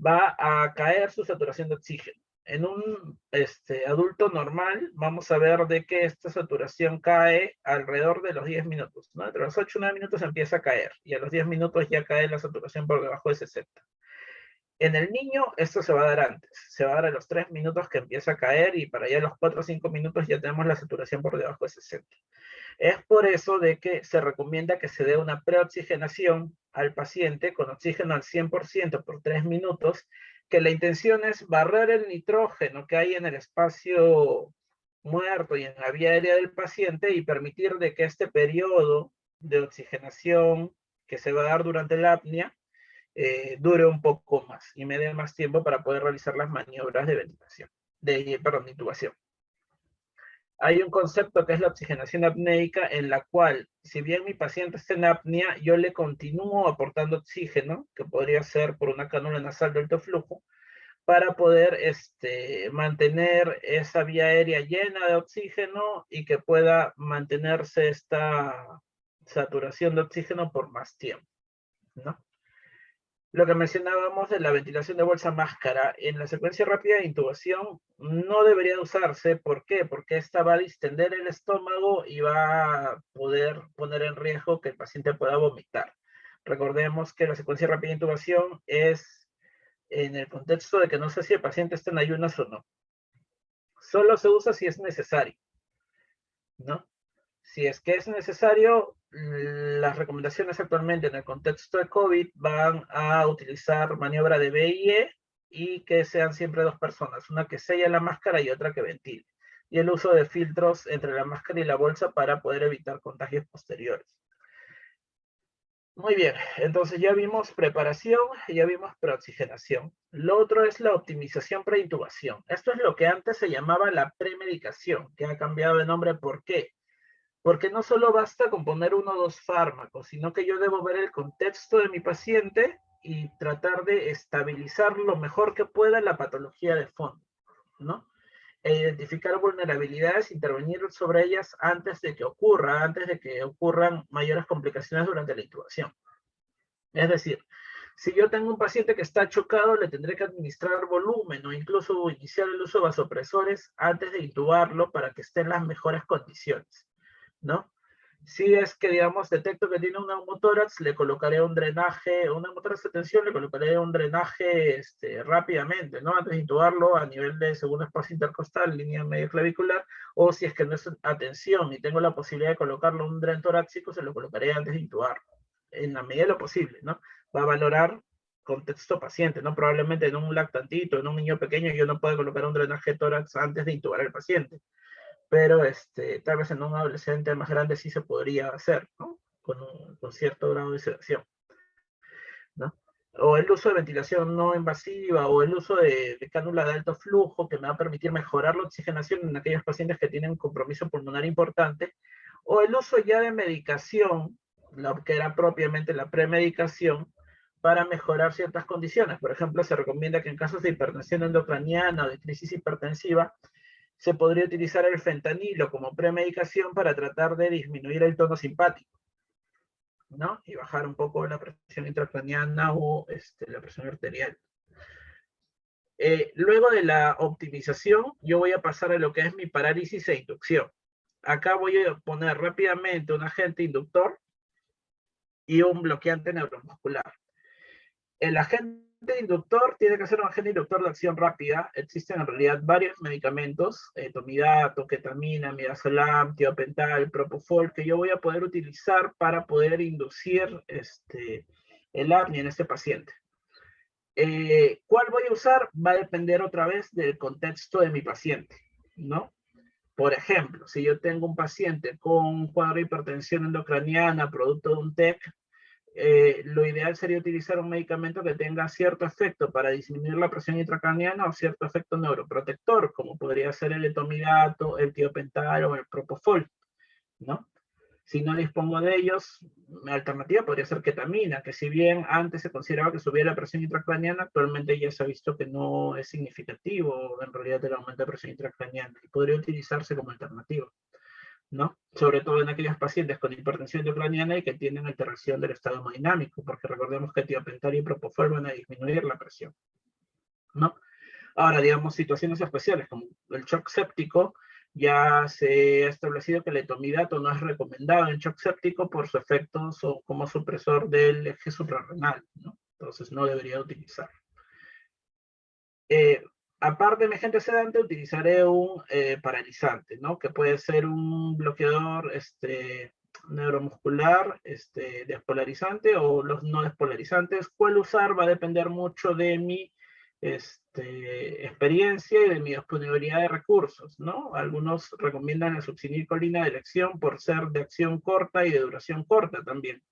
va a caer su saturación de oxígeno. En un adulto normal, vamos a ver de que esta saturación cae alrededor de los 10 minutos, ¿no? Entre los 8 y 9 minutos empieza a caer, y a los 10 minutos ya cae la saturación por debajo de 60. En el niño esto se va a dar antes, se va a dar a los 3 minutos que empieza a caer y para allá a los 4 o 5 minutos ya tenemos la saturación por debajo de 60. Es por eso de que se recomienda que se dé una preoxigenación al paciente con oxígeno al 100% por 3 minutos, que la intención es barrer el nitrógeno que hay en el espacio muerto y en la vía aérea del paciente y permitir de que este periodo de oxigenación que se va a dar durante la apnea dure un poco más y me dé más tiempo para poder realizar las maniobras de ventilación, de intubación. Hay un concepto que es la oxigenación apneica, en la cual, si bien mi paciente está en apnea, yo le continúo aportando oxígeno, que podría ser por una cánula nasal de alto flujo, para poder mantener esa vía aérea llena de oxígeno y que pueda mantenerse esta saturación de oxígeno por más tiempo, ¿no? Lo que mencionábamos de la ventilación de bolsa máscara, en la secuencia rápida de intubación no debería usarse. ¿Por qué? Porque esta va a distender el estómago y va a poder poner en riesgo que el paciente pueda vomitar. Recordemos que la secuencia rápida de intubación es en el contexto de que no sé si el paciente está en ayunas o no. Solo se usa si es necesario, ¿no? Si es que es necesario, las recomendaciones actualmente en el contexto de COVID van a utilizar maniobra de BIE y que sean siempre 2 personas, una que sella la máscara y otra que ventile. Y el uso de filtros entre la máscara y la bolsa para poder evitar contagios posteriores. Muy bien, entonces ya vimos preparación, ya vimos preoxigenación. Lo otro es la optimización preintubación. Esto es lo que antes se llamaba la premedicación, que ha cambiado de nombre. ¿Por qué? Porque no solo basta con poner 1 o 2 fármacos, sino que yo debo ver el contexto de mi paciente y tratar de estabilizar lo mejor que pueda la patología de fondo, ¿no? E identificar vulnerabilidades, intervenir sobre ellas antes de que ocurran mayores complicaciones durante la intubación. Es decir, si yo tengo un paciente que está chocado, le tendré que administrar volumen o incluso iniciar el uso de vasopresores antes de intubarlo para que esté en las mejores condiciones, ¿no? Si es que, digamos, detecto que tiene un neumotórax, le colocaré un drenaje, una neumotórax de tensión, le colocaré un drenaje rápidamente, ¿no? Antes de intubarlo a nivel de segundo espacio intercostal, línea medio clavicular, o si es que no es atención y tengo la posibilidad de colocarlo un dren torácico, se lo colocaré antes de intubarlo, en la medida de lo posible, ¿no? Va a valorar contexto paciente, ¿no? Probablemente en un lactantito, en un niño pequeño, yo no puedo colocar un drenaje tórax antes de intubar al paciente, pero tal vez en un adolescente más grande sí se podría hacer, ¿no? Con cierto grado de sedación, ¿no? O el uso de ventilación no invasiva, o el uso de cánula de alto flujo, que me va a permitir mejorar la oxigenación en aquellos pacientes que tienen un compromiso pulmonar importante, o el uso ya de medicación, lo que era propiamente la premedicación, para mejorar ciertas condiciones. Por ejemplo, se recomienda que en casos de hipertensión endocraniana o de crisis hipertensiva, se podría utilizar el fentanilo como premedicación para tratar de disminuir el tono simpático, ¿no? Y bajar un poco la presión intracraniana o la presión arterial. Luego de la optimización, yo voy a pasar a lo que es mi parálisis e inducción. Acá voy a poner rápidamente un agente inductor y un bloqueante neuromuscular. El agente inductor tiene que ser un agente inductor de acción rápida. Existen en realidad varios medicamentos, tomidato, ketamina, midazolam, tiopental, propofol, que yo voy a poder utilizar para poder inducir el apnea en este paciente. ¿Cuál voy a usar? Va a depender otra vez del contexto de mi paciente, ¿no? Por ejemplo, si yo tengo un paciente con un cuadro de hipertensión endocraniana producto de un TEC, lo ideal sería utilizar un medicamento que tenga cierto efecto para disminuir la presión intracraniana o cierto efecto neuroprotector, como podría ser el etomidato, el tiopental o el propofol, ¿no? Si no dispongo de ellos, mi alternativa podría ser ketamina, que si bien antes se consideraba que subía la presión intracraniana, actualmente ya se ha visto que no es significativo en realidad el aumento de presión intracraniana y podría utilizarse como alternativa, ¿no? Sobre todo en aquellos pacientes con hipertensión intracraniana y que tienen alteración del estado hemodinámico, porque recordemos que tiopental y propofol van a disminuir la presión, ¿no? Ahora, digamos, situaciones especiales como el shock séptico, ya se ha establecido que el etomidato no es recomendado en shock séptico por su efecto como supresor del eje suprarrenal, ¿no? Entonces no debería utilizar. Aparte de mi agente sedante, utilizaré un paralizante, ¿no? Que puede ser un bloqueador neuromuscular despolarizante o los no despolarizantes. ¿Cuál usar? Va a depender mucho de mi experiencia y de mi disponibilidad de recursos, ¿no? Algunos recomiendan la succinilcolina de elección por ser de acción corta y de duración corta también.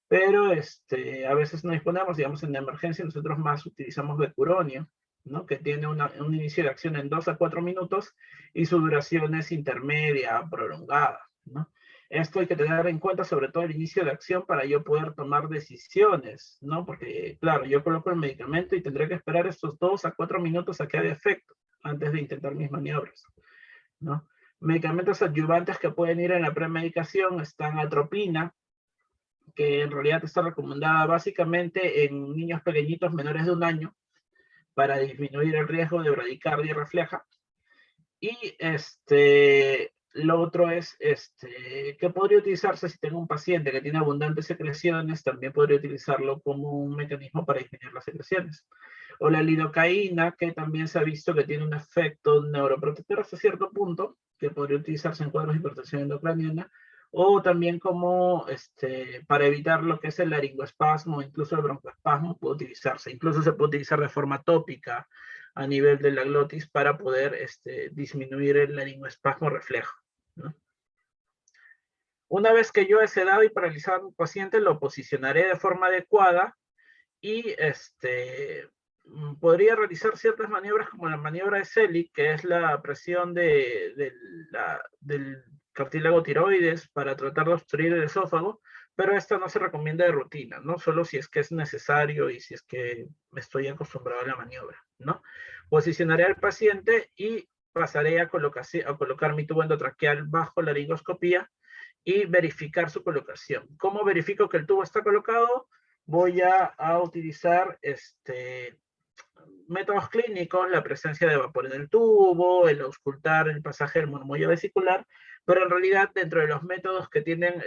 Pero a veces no disponemos, digamos, en la emergencia nosotros más utilizamos becuronio, ¿no? Que tiene un inicio de acción en 2 a 4 minutos y su duración es intermedia, prolongada, ¿no? Esto hay que tener en cuenta sobre todo el inicio de acción para yo poder tomar decisiones, ¿no? Porque, claro, yo coloco el medicamento y tendré que esperar estos 2 a 4 minutos a que haga efecto antes de intentar mis maniobras, ¿no? Medicamentos adyuvantes que pueden ir en la premedicación están atropina, que en realidad está recomendada básicamente en niños pequeñitos menores de 1 año para disminuir el riesgo de bradicardia refleja. Y lo otro es que podría utilizarse si tengo un paciente que tiene abundantes secreciones, también podría utilizarlo como un mecanismo para disminuir las secreciones. O la lidocaína, que también se ha visto que tiene un efecto neuroprotector hasta cierto punto, que podría utilizarse en cuadros de hipertensión endocraniana, o también como para evitar lo que es el laringoespasmo, incluso el broncoespasmo puede utilizarse. Incluso se puede utilizar de forma tópica a nivel de la glotis para poder disminuir el laringoespasmo reflejo, ¿no? Una vez que yo he sedado y paralizado a un paciente, lo posicionaré de forma adecuada y podría realizar ciertas maniobras como la maniobra de Selig, que es la presión del cartílago tiroides para tratar de obstruir el esófago, pero esta no se recomienda de rutina, ¿no? Solo si es que es necesario y si es que estoy acostumbrado a la maniobra, ¿no? Posicionaré al paciente y pasaré a colocar mi tubo endotraqueal bajo la laringoscopía y verificar su colocación. ¿Cómo verifico que el tubo está colocado? Voy a utilizar métodos clínicos, la presencia de vapor en el tubo, el auscultar el pasaje del murmullo vesicular, pero en realidad dentro de los métodos que tienen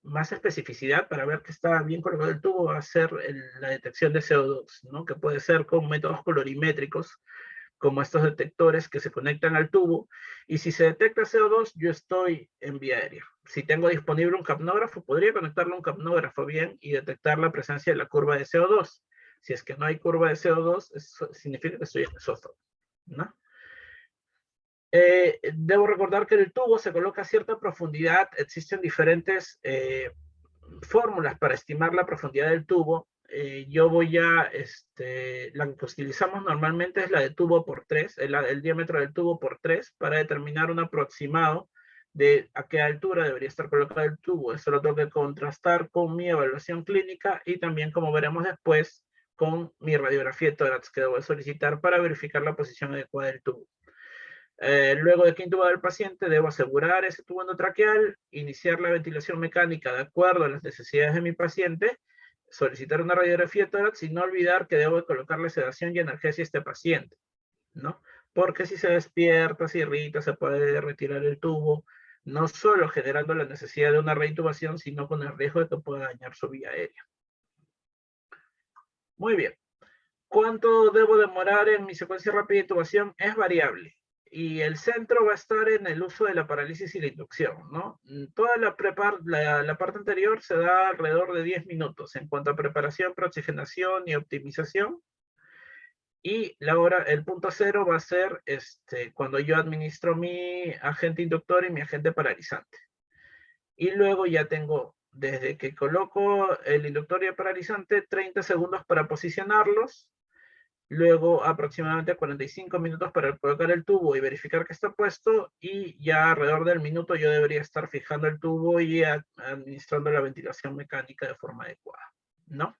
más especificidad para ver que está bien colocado el tubo va a ser la detección de CO2, ¿no? Que puede ser con métodos colorimétricos, como estos detectores que se conectan al tubo, y si se detecta CO2, yo estoy en vía aérea. Si tengo disponible un capnógrafo, podría conectarlo a un capnógrafo bien y detectar la presencia de la curva de CO2. Si es que no hay curva de CO2, eso significa que estoy en esófago, ¿no? Debo recordar que el tubo se coloca a cierta profundidad. Existen diferentes fórmulas para estimar la profundidad del tubo. Yo voy a, la que utilizamos normalmente es la de tubo por 3, el diámetro del tubo por 3, para determinar un aproximado de a qué altura debería estar colocado el tubo. Esto lo tengo que contrastar con mi evaluación clínica y también, como veremos después, con mi radiografía de tórax que debo solicitar para verificar la posición adecuada del tubo. Luego de que intubado al paciente, debo asegurar ese tubo endotraqueal, iniciar la ventilación mecánica de acuerdo a las necesidades de mi paciente, solicitar una radiografía de tórax y no olvidar que debo colocarle sedación y analgesia a este paciente, ¿no? Porque si se despierta, se irrita, se puede retirar el tubo, no solo generando la necesidad de una reintubación, sino con el riesgo de que pueda dañar su vía aérea. Muy bien. ¿Cuánto debo demorar en mi secuencia rápida de intubación? Es variable. Y el centro va a estar en el uso de la parálisis y la inducción, ¿no? Toda la parte anterior se da alrededor de 10 minutos en cuanto a preparación, preoxigenación y optimización. Y el punto cero va a ser cuando yo administro mi agente inductor y mi agente paralizante. Y luego ya tengo, desde que coloco el inductor y el paralizante, 30 segundos para posicionarlos. Luego aproximadamente 45 minutos para colocar el tubo y verificar que está puesto, y ya alrededor del minuto yo debería estar fijando el tubo y administrando la ventilación mecánica de forma adecuada, ¿no?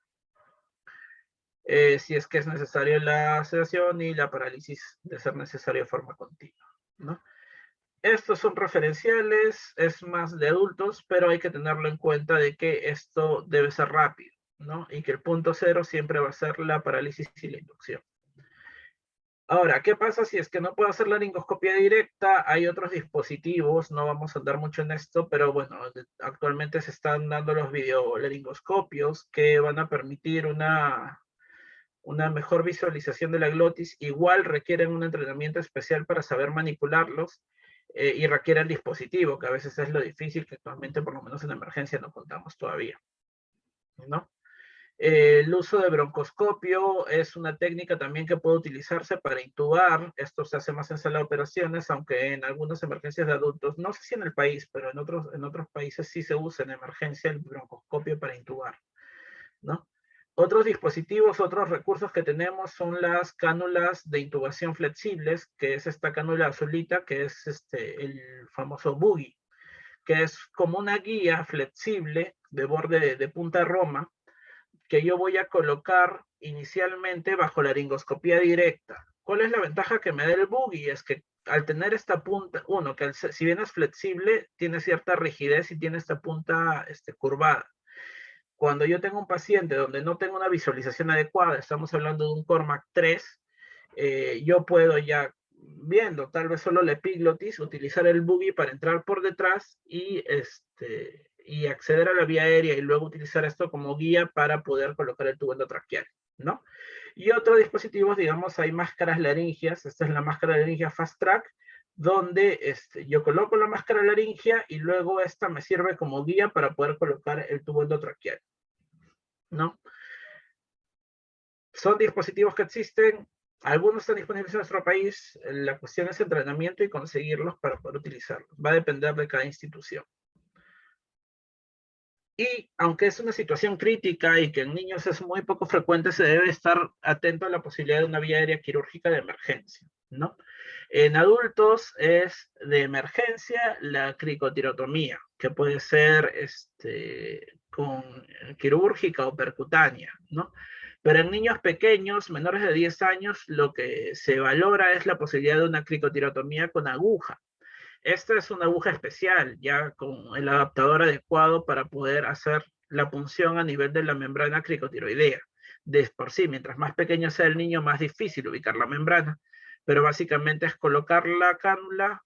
Si es que es necesaria la sedación y la parálisis de ser necesaria de forma continua, ¿no? Estos son referenciales, es más de adultos, pero hay que tenerlo en cuenta de que esto debe ser rápido, ¿no? Y que el punto cero siempre va a ser la parálisis y la inducción. Ahora, ¿qué pasa si es que no puedo hacer la laringoscopia directa? Hay otros dispositivos, no vamos a andar mucho en esto, pero bueno, actualmente se están dando los videolaringoscopios que van a permitir una mejor visualización de la glotis. Igual requieren un entrenamiento especial para saber manipularlos y requieren dispositivo, que a veces es lo difícil, que actualmente por lo menos en emergencia no contamos todavía, ¿no? El uso de broncoscopio es una técnica también que puede utilizarse para intubar. Esto se hace más en sala de operaciones, aunque en algunas emergencias de adultos, no sé si en el país, pero en otros países sí se usa en emergencia el broncoscopio para intubar, ¿no? Otros dispositivos, otros recursos que tenemos son las cánulas de intubación flexibles, que es esta cánula azulita, que es el famoso boogie, que es como una guía flexible de borde de punta roma, que yo voy a colocar inicialmente bajo la laringoscopía directa. ¿Cuál es la ventaja que me da el boogie? Es que al tener esta punta, que si bien es flexible, tiene cierta rigidez y tiene esta punta curvada. Cuando yo tengo un paciente donde no tengo una visualización adecuada, estamos hablando de un Cormac 3, yo puedo ya, viendo tal vez solo la epiglotis, utilizar el boogie para entrar por detrás y acceder a la vía aérea, y luego utilizar esto como guía para poder colocar el tubo endotraqueal, ¿no? Y otros dispositivos, digamos, hay máscaras laringias. Esta es la máscara laringia Fast Track, donde yo coloco la máscara laringia y luego esta me sirve como guía para poder colocar el tubo endotraqueal, ¿no? Son dispositivos que existen, algunos están disponibles en nuestro país. La cuestión es entrenamiento y conseguirlos para poder utilizarlos. Va a depender de cada institución. Y aunque es una situación crítica y que en niños es muy poco frecuente, se debe estar atento a la posibilidad de una vía aérea quirúrgica de emergencia, ¿no? En adultos es de emergencia la cricotirotomía, que puede ser con quirúrgica o percutánea, ¿no? Pero en niños pequeños, menores de 10 años, lo que se valora es la posibilidad de una cricotirotomía con aguja. Esta es una aguja especial, ya con el adaptador adecuado para poder hacer la punción a nivel de la membrana cricotiroidea. De por sí, mientras más pequeño sea el niño, más difícil ubicar la membrana, pero básicamente es colocar la cánula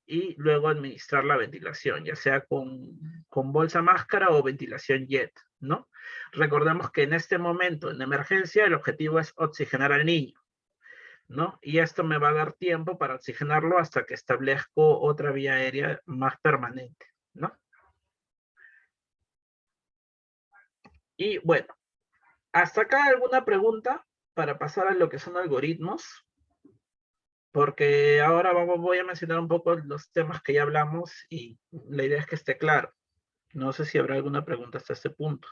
y luego administrar la ventilación, ya sea con bolsa máscara o ventilación jet, ¿no? Recordemos que en este momento, en emergencia, el objetivo es oxigenar al niño, ¿no? Y esto me va a dar tiempo para oxigenarlo hasta que establezco otra vía aérea más permanente, ¿no? Y bueno, hasta acá alguna pregunta para pasar a lo que son algoritmos, porque ahora voy a mencionar un poco los temas que ya hablamos y la idea es que esté claro. No sé si habrá alguna pregunta hasta este punto.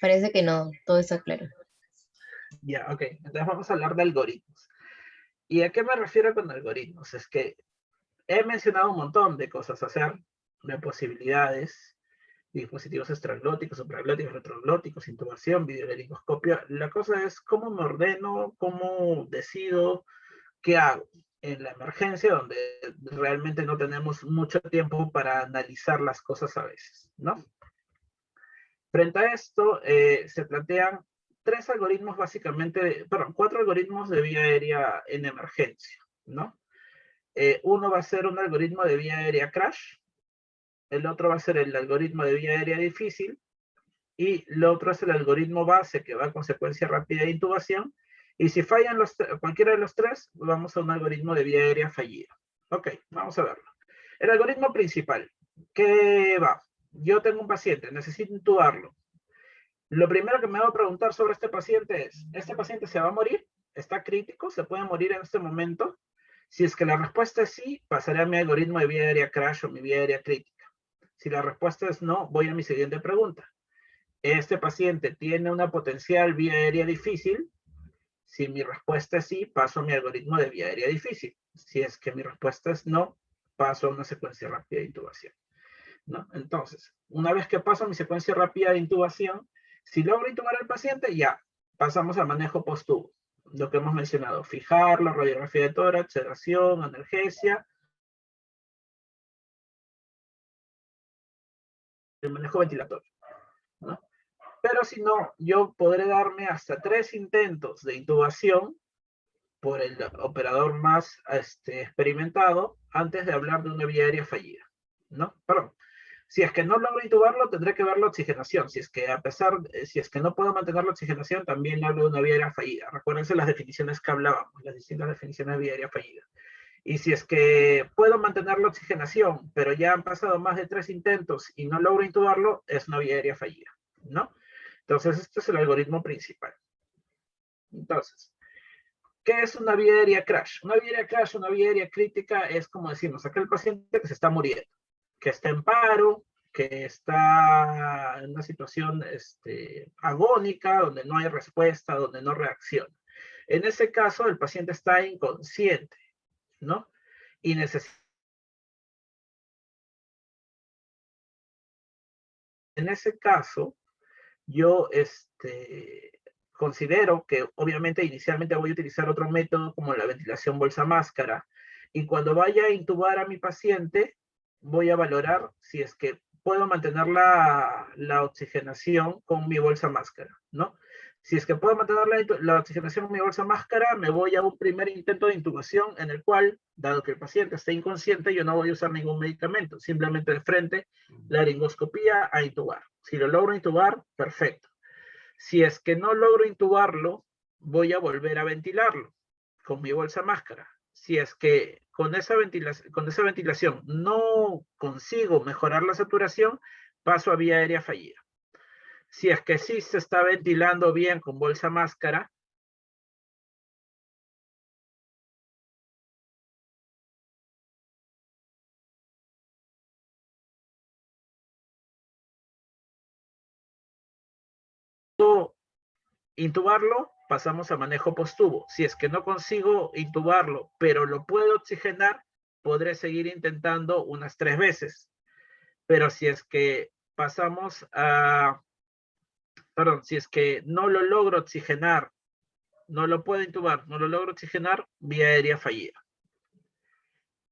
Parece que no, todo está claro. Ya, ok. Entonces vamos a hablar de algoritmos. ¿Y a qué me refiero con algoritmos? Es que he mencionado un montón de cosas a hacer, de posibilidades, dispositivos extraglóticos, supraglóticos, retroglóticos, intubación, videolaringoscopia. La cosa es cómo me ordeno, cómo decido, qué hago en la emergencia, donde realmente no tenemos mucho tiempo para analizar las cosas a veces, ¿no? Frente a esto, se plantean tres algoritmos básicamente, perdón, cuatro algoritmos de vía aérea en emergencia, ¿no? Uno va a ser un algoritmo de vía aérea crash, el otro va a ser el algoritmo de vía aérea difícil, y el otro es el algoritmo base que va a consecuencia rápida de intubación, y si fallan cualquiera de los tres, vamos a un algoritmo de vía aérea fallida. Ok, vamos a verlo. El algoritmo principal, ¿qué va? Yo tengo un paciente, necesito intubarlo. Lo primero que me voy a preguntar sobre este paciente es, ¿este paciente se va a morir? ¿Está crítico? ¿Se puede morir en este momento? Si es que la respuesta es sí, pasaré a mi algoritmo de vía aérea crash o mi vía aérea crítica. Si la respuesta es no, voy a mi siguiente pregunta. ¿Este paciente tiene una potencial vía aérea difícil? Si mi respuesta es sí, paso a mi algoritmo de vía aérea difícil. Si es que mi respuesta es no, paso a una secuencia rápida de intubación, ¿no? Entonces, una vez que paso a mi secuencia rápida de intubación, si logro intubar al paciente, ya pasamos al manejo post-tubo. Lo que hemos mencionado, fijarlo, radiografía de tórax, sedación, analgesia, el manejo ventilatorio, ¿no? Pero si no, yo podré darme hasta 3 intentos de intubación por el operador más experimentado antes de hablar de una vía aérea fallida, ¿no? Perdón. Si es que no logro intubarlo, tendré que ver la oxigenación. Si es que si es que no puedo mantener la oxigenación, también hablo de una vía aérea fallida. Recuérdense las definiciones que hablábamos, las distintas definiciones de vía aérea fallida. Y si es que puedo mantener la oxigenación, pero ya han pasado más de 3 intentos y no logro intubarlo, es una vía aérea fallida, ¿no? Entonces, este es el algoritmo principal. Entonces, ¿qué es una vía aérea crash? Una vía aérea crash, una vía aérea crítica es como decimos, aquel paciente que se está muriendo, que está en paro, que está en una situación agónica, donde no hay respuesta, donde no reacciona. En ese caso, el paciente está inconsciente, ¿no? Y necesita. En ese caso, yo considero que obviamente inicialmente voy a utilizar otro método como la ventilación bolsa máscara, y cuando vaya a intubar a mi paciente voy a valorar si es que puedo mantener la oxigenación con mi bolsa máscara, ¿no? Si es que puedo mantener la oxigenación con mi bolsa máscara, me voy a un primer intento de intubación en el cual, dado que el paciente está inconsciente, yo no voy a usar ningún medicamento, simplemente de frente, laringoscopía a intubar. Si lo logro intubar, perfecto. Si es que no logro intubarlo, voy a volver a ventilarlo con mi bolsa máscara. Si es que con esa ventilación no consigo mejorar la saturación, paso a vía aérea fallida. Si es que sí se está ventilando bien con bolsa máscara, intubarlo, pasamos a manejo post-tubo. Si es que no consigo intubarlo, pero lo puedo oxigenar, podré seguir intentando unas 3 veces. Pero si es que pasamos a, perdón, si es que no lo logro oxigenar, no lo puedo intubar, no lo logro oxigenar, vía aérea fallida.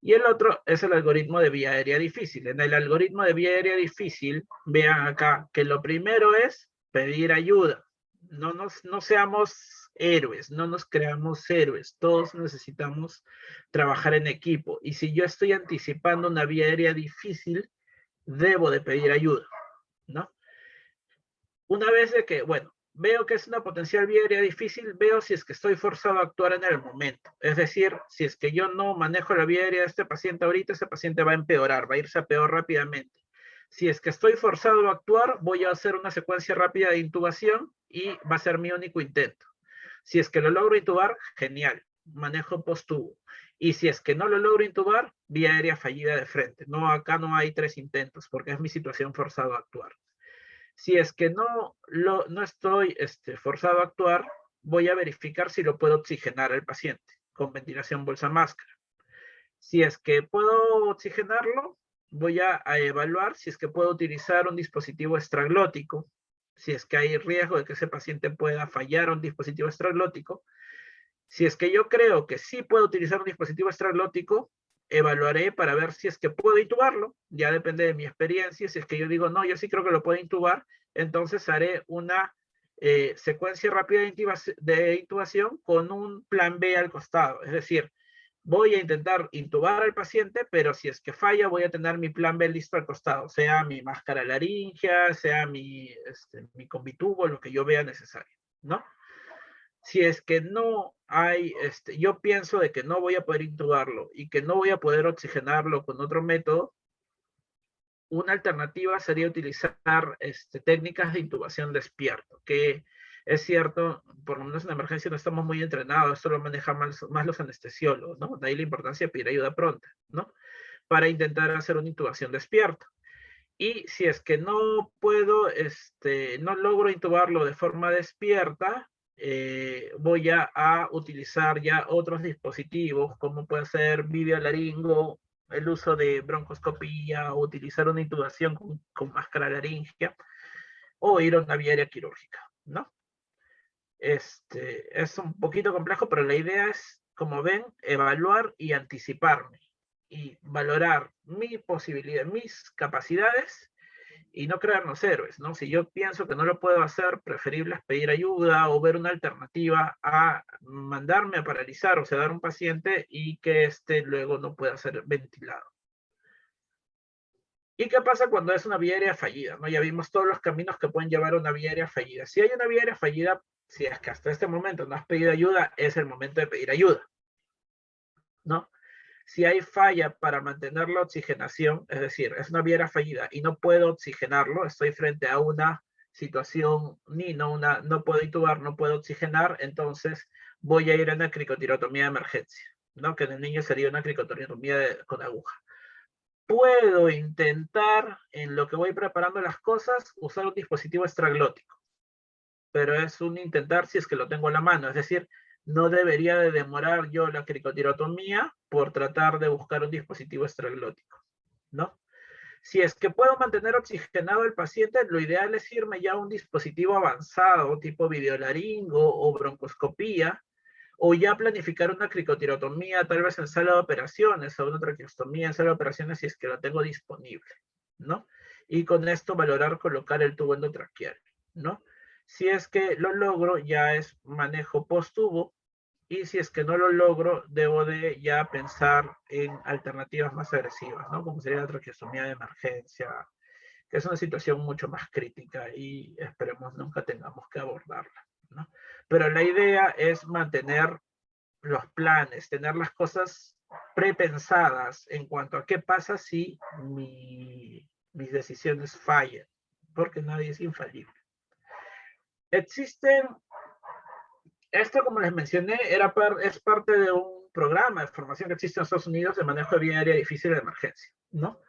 Y el otro es el algoritmo de vía aérea difícil. En el algoritmo de vía aérea difícil, vean acá que lo primero es pedir ayuda. No seamos héroes, no nos creamos héroes. Todos necesitamos trabajar en equipo. Y si yo estoy anticipando una vía aérea difícil, debo de pedir ayuda, ¿no? Una vez de que, bueno, veo que es una potencial vía aérea difícil, veo si es que estoy forzado a actuar en el momento. Es decir, si es que yo no manejo la vía aérea de este paciente ahorita, ese paciente va a empeorar, va a irse a peor rápidamente. Si es que estoy forzado a actuar, voy a hacer una secuencia rápida de intubación y va a ser mi único intento. Si es que lo logro intubar, genial, manejo post-tubo. Y si es que no lo logro intubar, vía aérea fallida de frente. No, acá no hay 3 intentos porque es mi situación forzado a actuar. Si es que no estoy forzado a actuar, voy a verificar si lo puedo oxigenar al paciente con ventilación bolsa máscara. Si es que puedo oxigenarlo, voy a evaluar si es que puedo utilizar un dispositivo extraglótico, si es que hay riesgo de que ese paciente pueda fallar a un dispositivo extraglótico. Si es que yo creo que sí puedo utilizar un dispositivo extraglótico, evaluaré para ver si es que puedo intubarlo, ya depende de mi experiencia. Si es que yo digo, no, yo sí creo que lo puedo intubar, entonces haré una secuencia rápida de intubación con un plan B al costado. Es decir, voy a intentar intubar al paciente, pero si es que falla, voy a tener mi plan B listo al costado, sea mi máscara laringea, sea mi combitubo, lo que yo vea necesario, ¿no? Si es que no hay, yo pienso de que no voy a poder intubarlo y que no voy a poder oxigenarlo con otro método, una alternativa sería utilizar técnicas de intubación despierto, que es cierto, por lo menos en emergencia no estamos muy entrenados, esto lo manejan más los anestesiólogos, ¿no? De ahí la importancia de pedir ayuda pronta, ¿no? Para intentar hacer una intubación despierto. Y si es que no puedo, no logro intubarlo de forma despierta, voy a utilizar ya otros dispositivos, como puede ser videolaringo, el uso de broncoscopía, o utilizar una intubación con máscara laringea, o ir a una vía aérea quirúrgica, ¿no? Es un poquito complejo, pero la idea es, como ven, evaluar y anticiparme, y valorar mi posibilidad, mis capacidades, y no crearnos héroes, ¿no? Si yo pienso que no lo puedo hacer, preferible es pedir ayuda o ver una alternativa a mandarme a paralizar o sedar a un paciente y que luego no pueda ser ventilado. ¿Y qué pasa cuando es una vía aérea fallida? ¿No? Ya vimos todos los caminos que pueden llevar a una vía aérea fallida. Si hay una vía aérea fallida, si es que hasta este momento no has pedido ayuda, es el momento de pedir ayuda, ¿no? Si hay falla para mantener la oxigenación, es decir, es una vía fallida y no puedo oxigenarlo, estoy frente a una situación no puedo intubar, no puedo oxigenar, entonces voy a ir a una cricotirotomía de emergencia, ¿no? Que en el niño sería una cricotirotomía con aguja. Puedo intentar, en lo que voy preparando las cosas, usar un dispositivo extraglótico, pero es un intentar si es que lo tengo a la mano, es decir, no debería de demorar yo la cricotirotomía por tratar de buscar un dispositivo extraglótico, ¿no? Si es que puedo mantener oxigenado al paciente, lo ideal es irme ya a un dispositivo avanzado, tipo videolaringo o broncoscopía, o ya planificar una cricotirotomía, tal vez en sala de operaciones, o una traqueostomía en sala de operaciones si es que la tengo disponible, ¿no? Y con esto valorar colocar el tubo endotraqueal, ¿no? Si es que lo logro, ya es manejo post-tubo, y si es que no lo logro, debo de ya pensar en alternativas más agresivas, ¿no? Como sería la traqueostomía de emergencia, que es una situación mucho más crítica y esperemos nunca tengamos que abordarla, ¿no? Pero la idea es mantener los planes, tener las cosas prepensadas en cuanto a qué pasa si mis decisiones fallan, porque nadie es infalible. Existen, esto como les mencioné, es parte de un programa de formación que existe en Estados Unidos de manejo de vía aérea difícil de emergencia, ¿no?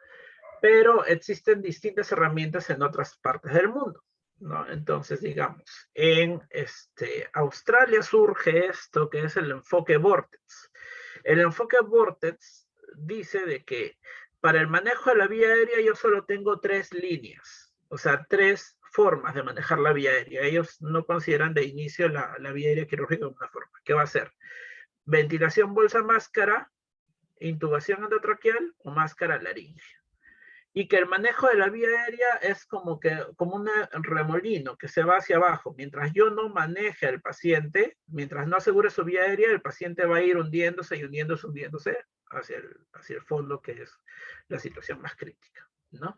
Pero existen distintas herramientas en otras partes del mundo, ¿no? Entonces, digamos, en Australia surge esto que es el enfoque Vortex. El enfoque Vortex dice de que para el manejo de la vía aérea yo solo tengo 3 líneas, o sea, 3 formas de manejar la vía aérea. Ellos no consideran de inicio la vía aérea quirúrgica como una forma. ¿Qué va a ser? Ventilación bolsa máscara, intubación endotraqueal o máscara laringea. Y que el manejo de la vía aérea es como un remolino que se va hacia abajo. Mientras yo no maneje al paciente, mientras no asegure su vía aérea, el paciente va a ir hundiéndose y hundiéndose hacia el fondo, que es la situación más crítica, ¿no?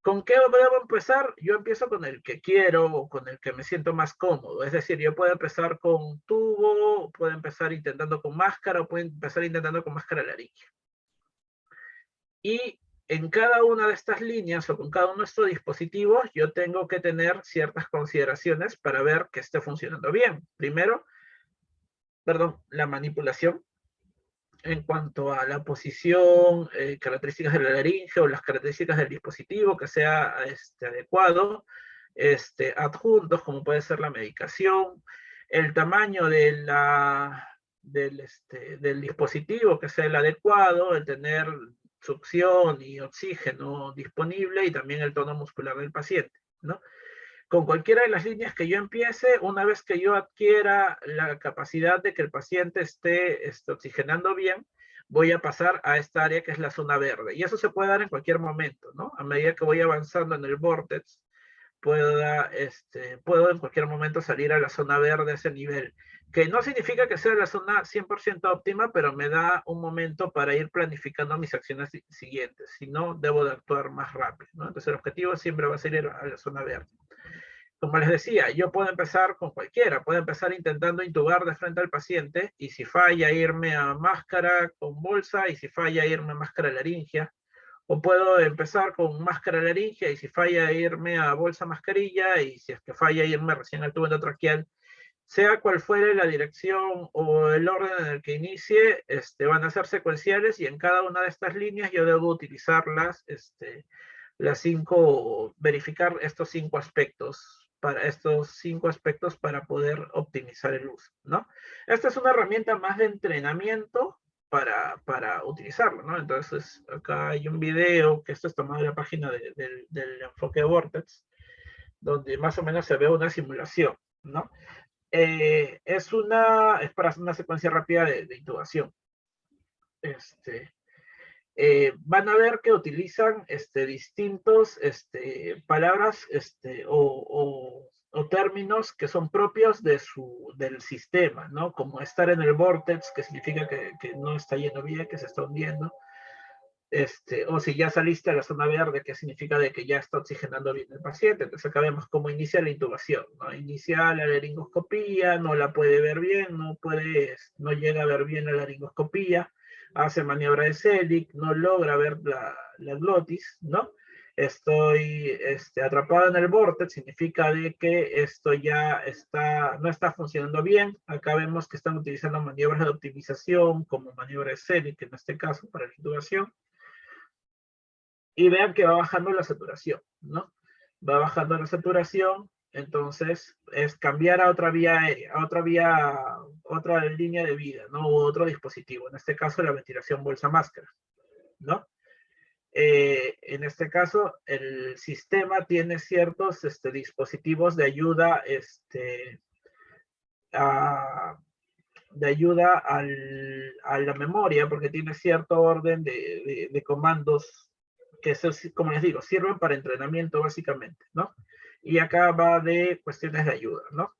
¿Con qué debo empezar? Yo empiezo con el que quiero o con el que me siento más cómodo. Es decir, yo puedo empezar con tubo, puedo empezar intentando con máscara o puedo empezar intentando con máscara laringea. Y en cada una de estas líneas o con cada uno de estos dispositivos, yo tengo que tener ciertas consideraciones para ver que esté funcionando bien. Primero, la manipulación en cuanto a la posición, características de la laringe o las características del dispositivo, que sea adecuado. adjuntos, como puede ser la medicación, el tamaño de del dispositivo que sea el adecuado, el tener succión y oxígeno disponible y también el tono muscular del paciente, ¿no? Con cualquiera de las líneas que yo empiece, una vez que yo adquiera la capacidad de que el paciente esté oxigenando bien, voy a pasar a esta área que es la zona verde. Y eso se puede dar en cualquier momento, ¿no? A medida que voy avanzando en el vórtex, puedo en cualquier momento salir a la zona verde a ese nivel, que no significa que sea la zona 100% óptima, pero me da un momento para ir planificando mis acciones siguientes, si no, debo de actuar más rápido, ¿no? Entonces el objetivo siempre va a ser ir a la zona verde. Como les decía, yo puedo empezar con cualquiera, puedo empezar intentando intubar de frente al paciente, y si falla irme a máscara con bolsa, y si falla irme a máscara laringia, o puedo empezar con máscara laringia y si falla irme a bolsa mascarilla y si es que falla irme recién al tubo endotraqueal. Sea cual fuere la dirección o el orden en el que inicie, van a ser secuenciales y en cada una de estas líneas yo debo utilizarlas, verificar estos 5 aspectos, para poder optimizar el uso, ¿no? Esta es una herramienta más de entrenamiento para utilizarlo, ¿no? Entonces, acá hay un video, que esto es tomado de la página del enfoque de Vortex, donde más o menos se ve una simulación, ¿no? Es para hacer una secuencia rápida de intubación. Van a ver que utilizan distintos palabras o términos que son propios del sistema, ¿no? Como estar en el vortex, que significa que no está yendo bien, que se está hundiendo. O si ya saliste a la zona verde, que significa de que ya está oxigenando bien el paciente. Entonces acá vemos cómo inicia la intubación, ¿no? Inicia la laringoscopía, no la puede ver bien, no llega a ver bien la laringoscopía, hace maniobra de Selig, no logra ver la glotis, ¿no? Estoy atrapado en el vórtex, significa de que esto ya no está funcionando bien. Acá vemos que están utilizando maniobras de optimización, como maniobra de Selig, en este caso, para la intubación. Y vean que va bajando la saturación, ¿no? Va bajando la saturación, entonces es cambiar a otra vía aérea, otra línea de vida, ¿no? O otro dispositivo, en este caso la ventilación bolsa-máscara, ¿no? En este caso, el sistema tiene ciertos dispositivos de ayuda, a la memoria, porque tiene cierto orden de comandos que, como les digo, sirven para entrenamiento básicamente, ¿no? Y acá va de cuestiones de ayuda, ¿no?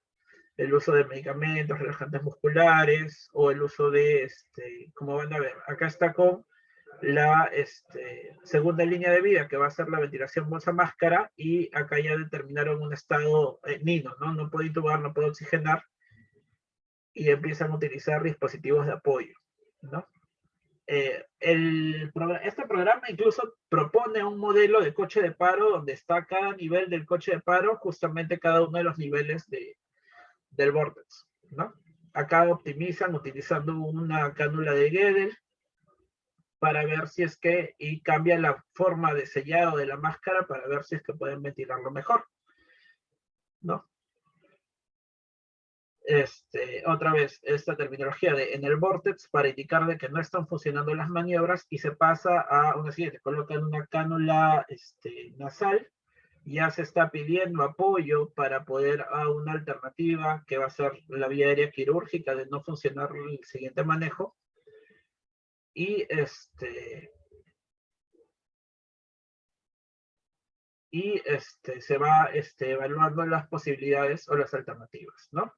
El uso de medicamentos, relajantes musculares, o el uso de, como van a ver, acá está con la segunda línea de vida, que va a ser la ventilación bolsa-máscara, y acá ya determinaron un estado NINO, ¿no? No puede intubar, no puede oxigenar, y empiezan a utilizar dispositivos de apoyo, ¿no? Este programa incluso propone un modelo de coche de paro donde está cada nivel del coche de paro, justamente cada uno de los niveles del vórtex, ¿no? Acá optimizan utilizando una cánula de Gödel para ver si es que, y cambia la forma de sellado de la máscara para ver si es que pueden ventilarlo mejor, ¿no? Otra vez, esta terminología de en el vórtex para indicar de que no están funcionando las maniobras, y se pasa a una siguiente, colocan una cánula nasal, ya se está pidiendo apoyo para poder a una alternativa que va a ser la vía aérea quirúrgica de no funcionar el siguiente manejo, y se va evaluando las posibilidades o las alternativas, ¿no?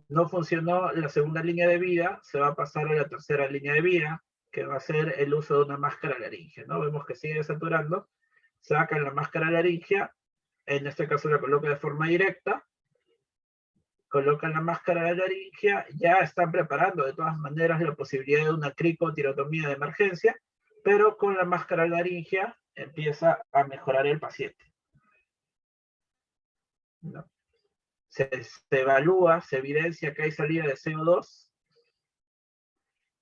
No funcionó la segunda línea de vida, se va a pasar a la tercera línea de vida, que va a ser el uso de una máscara laringia, ¿no? Vemos que sigue saturando, sacan la máscara laringia, en este caso la coloca de forma directa, colocan la máscara laringia, ya están preparando de todas maneras la posibilidad de una cricotirotomía de emergencia, pero con la máscara laringia empieza a mejorar el paciente, ¿no? Se evalúa, se evidencia que hay salida de CO2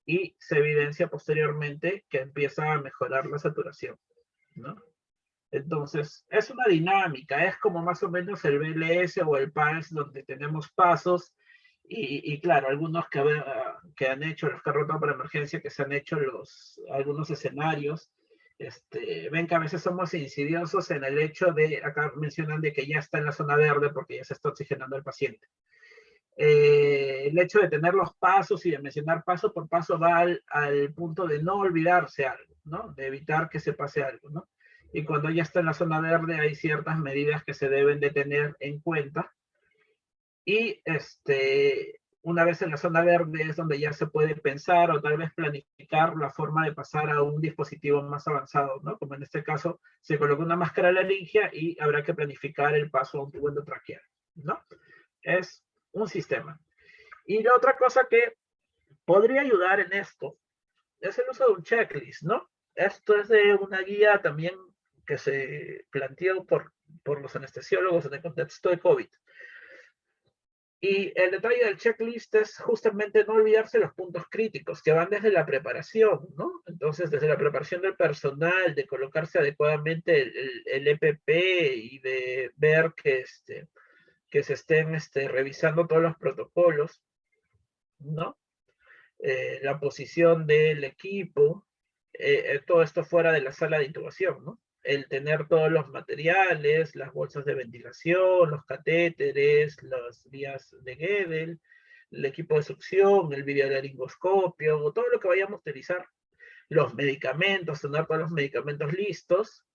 y se evidencia posteriormente que empieza a mejorar la saturación, ¿no? Entonces, es una dinámica, es como más o menos el BLS o el PALS, donde tenemos pasos, y claro, algunos que han hecho los carros para emergencia, que se han hecho algunos escenarios, ven que a veces somos insidiosos en el hecho de, acá mencionan de que ya está en la zona verde porque ya se está oxigenando el paciente. El hecho de tener los pasos y de mencionar paso por paso va al punto de no olvidarse algo, ¿no? De evitar que se pase algo, ¿no? Y cuando ya está en la zona verde hay ciertas medidas que se deben de tener en cuenta. Y una vez en la zona verde es donde ya se puede pensar o tal vez planificar la forma de pasar a un dispositivo más avanzado, ¿no? Como en este caso se coloca una máscara laringia y habrá que planificar el paso a un tubo endotraqueal, ¿no? Es un sistema. Y la otra cosa que podría ayudar en esto es el uso de un checklist, ¿no? Esto es de una guía también que se planteó por los anestesiólogos en el contexto de COVID. Y el detalle del checklist es justamente no olvidarse los puntos críticos que van desde la preparación, ¿no? Entonces, desde la preparación del personal, de colocarse adecuadamente el EPP y de ver que se estén revisando todos los protocolos, ¿no? La posición del equipo, todo esto fuera de la sala de intubación, ¿no? El tener todos los materiales, las bolsas de ventilación, los catéteres, las vías de Guedel, el equipo de succión, el videolaringoscopio, todo lo que vayamos a utilizar, los medicamentos, tener todos los medicamentos listos,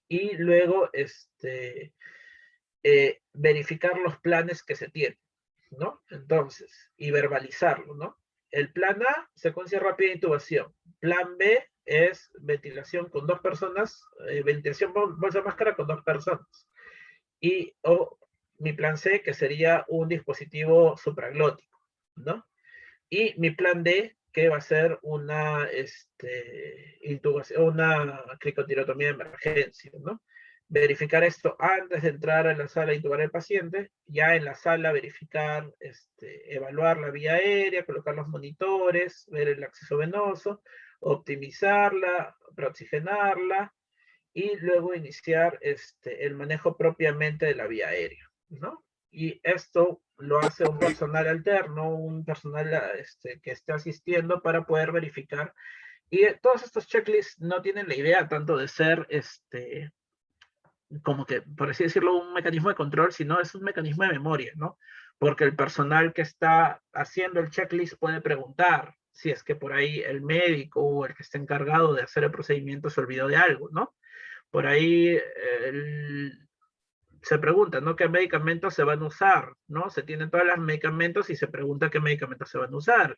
y luego verificar los planes que se tienen, ¿no? Entonces, y verbalizarlo, ¿no? El plan A, secuencia rápida de intubación. Plan B es ventilación con 2 personas, ventilación bolsa máscara con 2 personas. Y mi plan C, que sería un dispositivo supraglótico, ¿no? Y mi plan D, que va a ser una intubación, una cricotirotomía de emergencia, ¿no? Verificar esto antes de entrar a la sala e intubar al paciente, ya en la sala verificar, evaluar la vía aérea, colocar los monitores, ver el acceso venoso, optimizarla, preoxigenarla, y luego iniciar el manejo propiamente de la vía aérea, ¿no? Y esto lo hace un personal alterno, un personal que esté asistiendo para poder verificar. Y todos estos checklists no tienen la idea tanto de ser como que, por así decirlo, un mecanismo de control, sino es un mecanismo de memoria, ¿no? Porque el personal que está haciendo el checklist puede preguntar si es que por ahí el médico o el que está encargado de hacer el procedimiento se olvidó de algo, ¿no? Por ahí se pregunta, ¿no? ¿Qué medicamentos se van a usar? ¿No? Se tienen todos los medicamentos y se pregunta qué medicamentos se van a usar.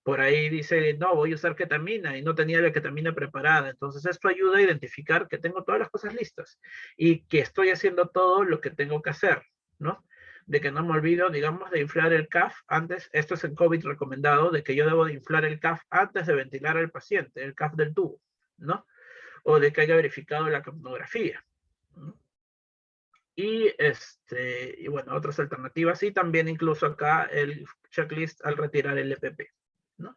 Por ahí dice, no, voy a usar ketamina y no tenía la ketamina preparada. Entonces esto ayuda a identificar que tengo todas las cosas listas y que estoy haciendo todo lo que tengo que hacer, ¿no? De que no me olvido, digamos, de inflar el CAF antes, esto es en COVID recomendado, de que yo debo de inflar el CAF antes de ventilar al paciente, el CAF del tubo, ¿no? O de que haya verificado la capnografía, ¿no? Y bueno, otras alternativas, y también incluso acá el checklist al retirar el EPP, ¿no?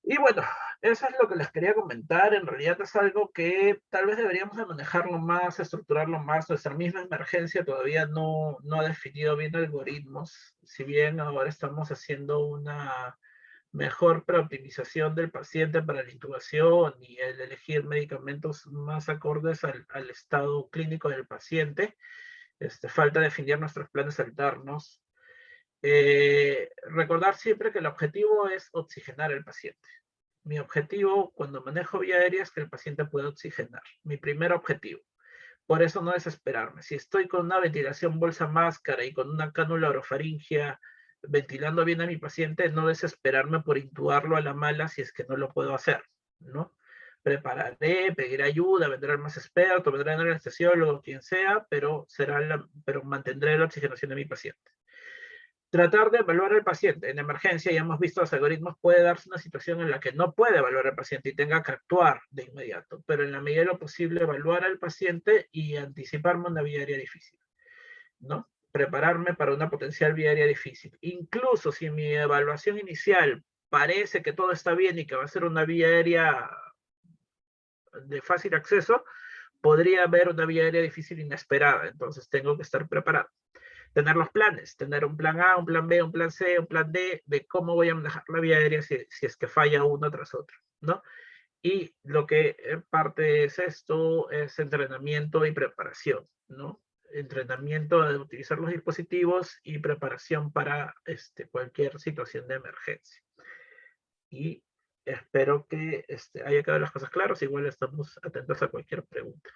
Y bueno, eso es lo que les quería comentar. En realidad es algo que tal vez deberíamos de manejarlo más, estructurarlo más. Nuestra misma emergencia todavía no ha definido bien algoritmos. Si bien ahora estamos haciendo una mejor preoptimización del paciente para la intubación y el elegir medicamentos más acordes al estado clínico del paciente, falta definir nuestros planes alternos. Recordar siempre que el objetivo es oxigenar al paciente. Mi objetivo cuando manejo vía aérea es que el paciente pueda oxigenar. Mi primer objetivo. Por eso no desesperarme. Si estoy con una ventilación bolsa máscara y con una cánula orofaringia ventilando bien a mi paciente, no desesperarme por intubarlo a la mala si es que no lo puedo hacer, ¿no? Prepararé, pediré ayuda, vendrá el más experto, vendrá el anestesiólogo, quien sea, pero mantendré la oxigenación de mi paciente. Tratar de evaluar al paciente. En emergencia, ya hemos visto los algoritmos, puede darse una situación en la que no puede evaluar al paciente y tenga que actuar de inmediato, pero en la medida de lo posible evaluar al paciente y anticiparme una vía aérea difícil, ¿no? Prepararme para una potencial vía aérea difícil. Incluso si mi evaluación inicial parece que todo está bien y que va a ser una vía aérea de fácil acceso, podría haber una vía aérea difícil inesperada, entonces tengo que estar preparado. Tener los planes, tener un plan A, un plan B, un plan C, un plan D, de cómo voy a manejar la vía aérea si es que falla uno tras otro, ¿no? Y lo que parte es esto, es entrenamiento y preparación, ¿no? Entrenamiento de utilizar los dispositivos y preparación para cualquier situación de emergencia. Y espero que haya quedado las cosas claras. Igual estamos atentos a cualquier pregunta.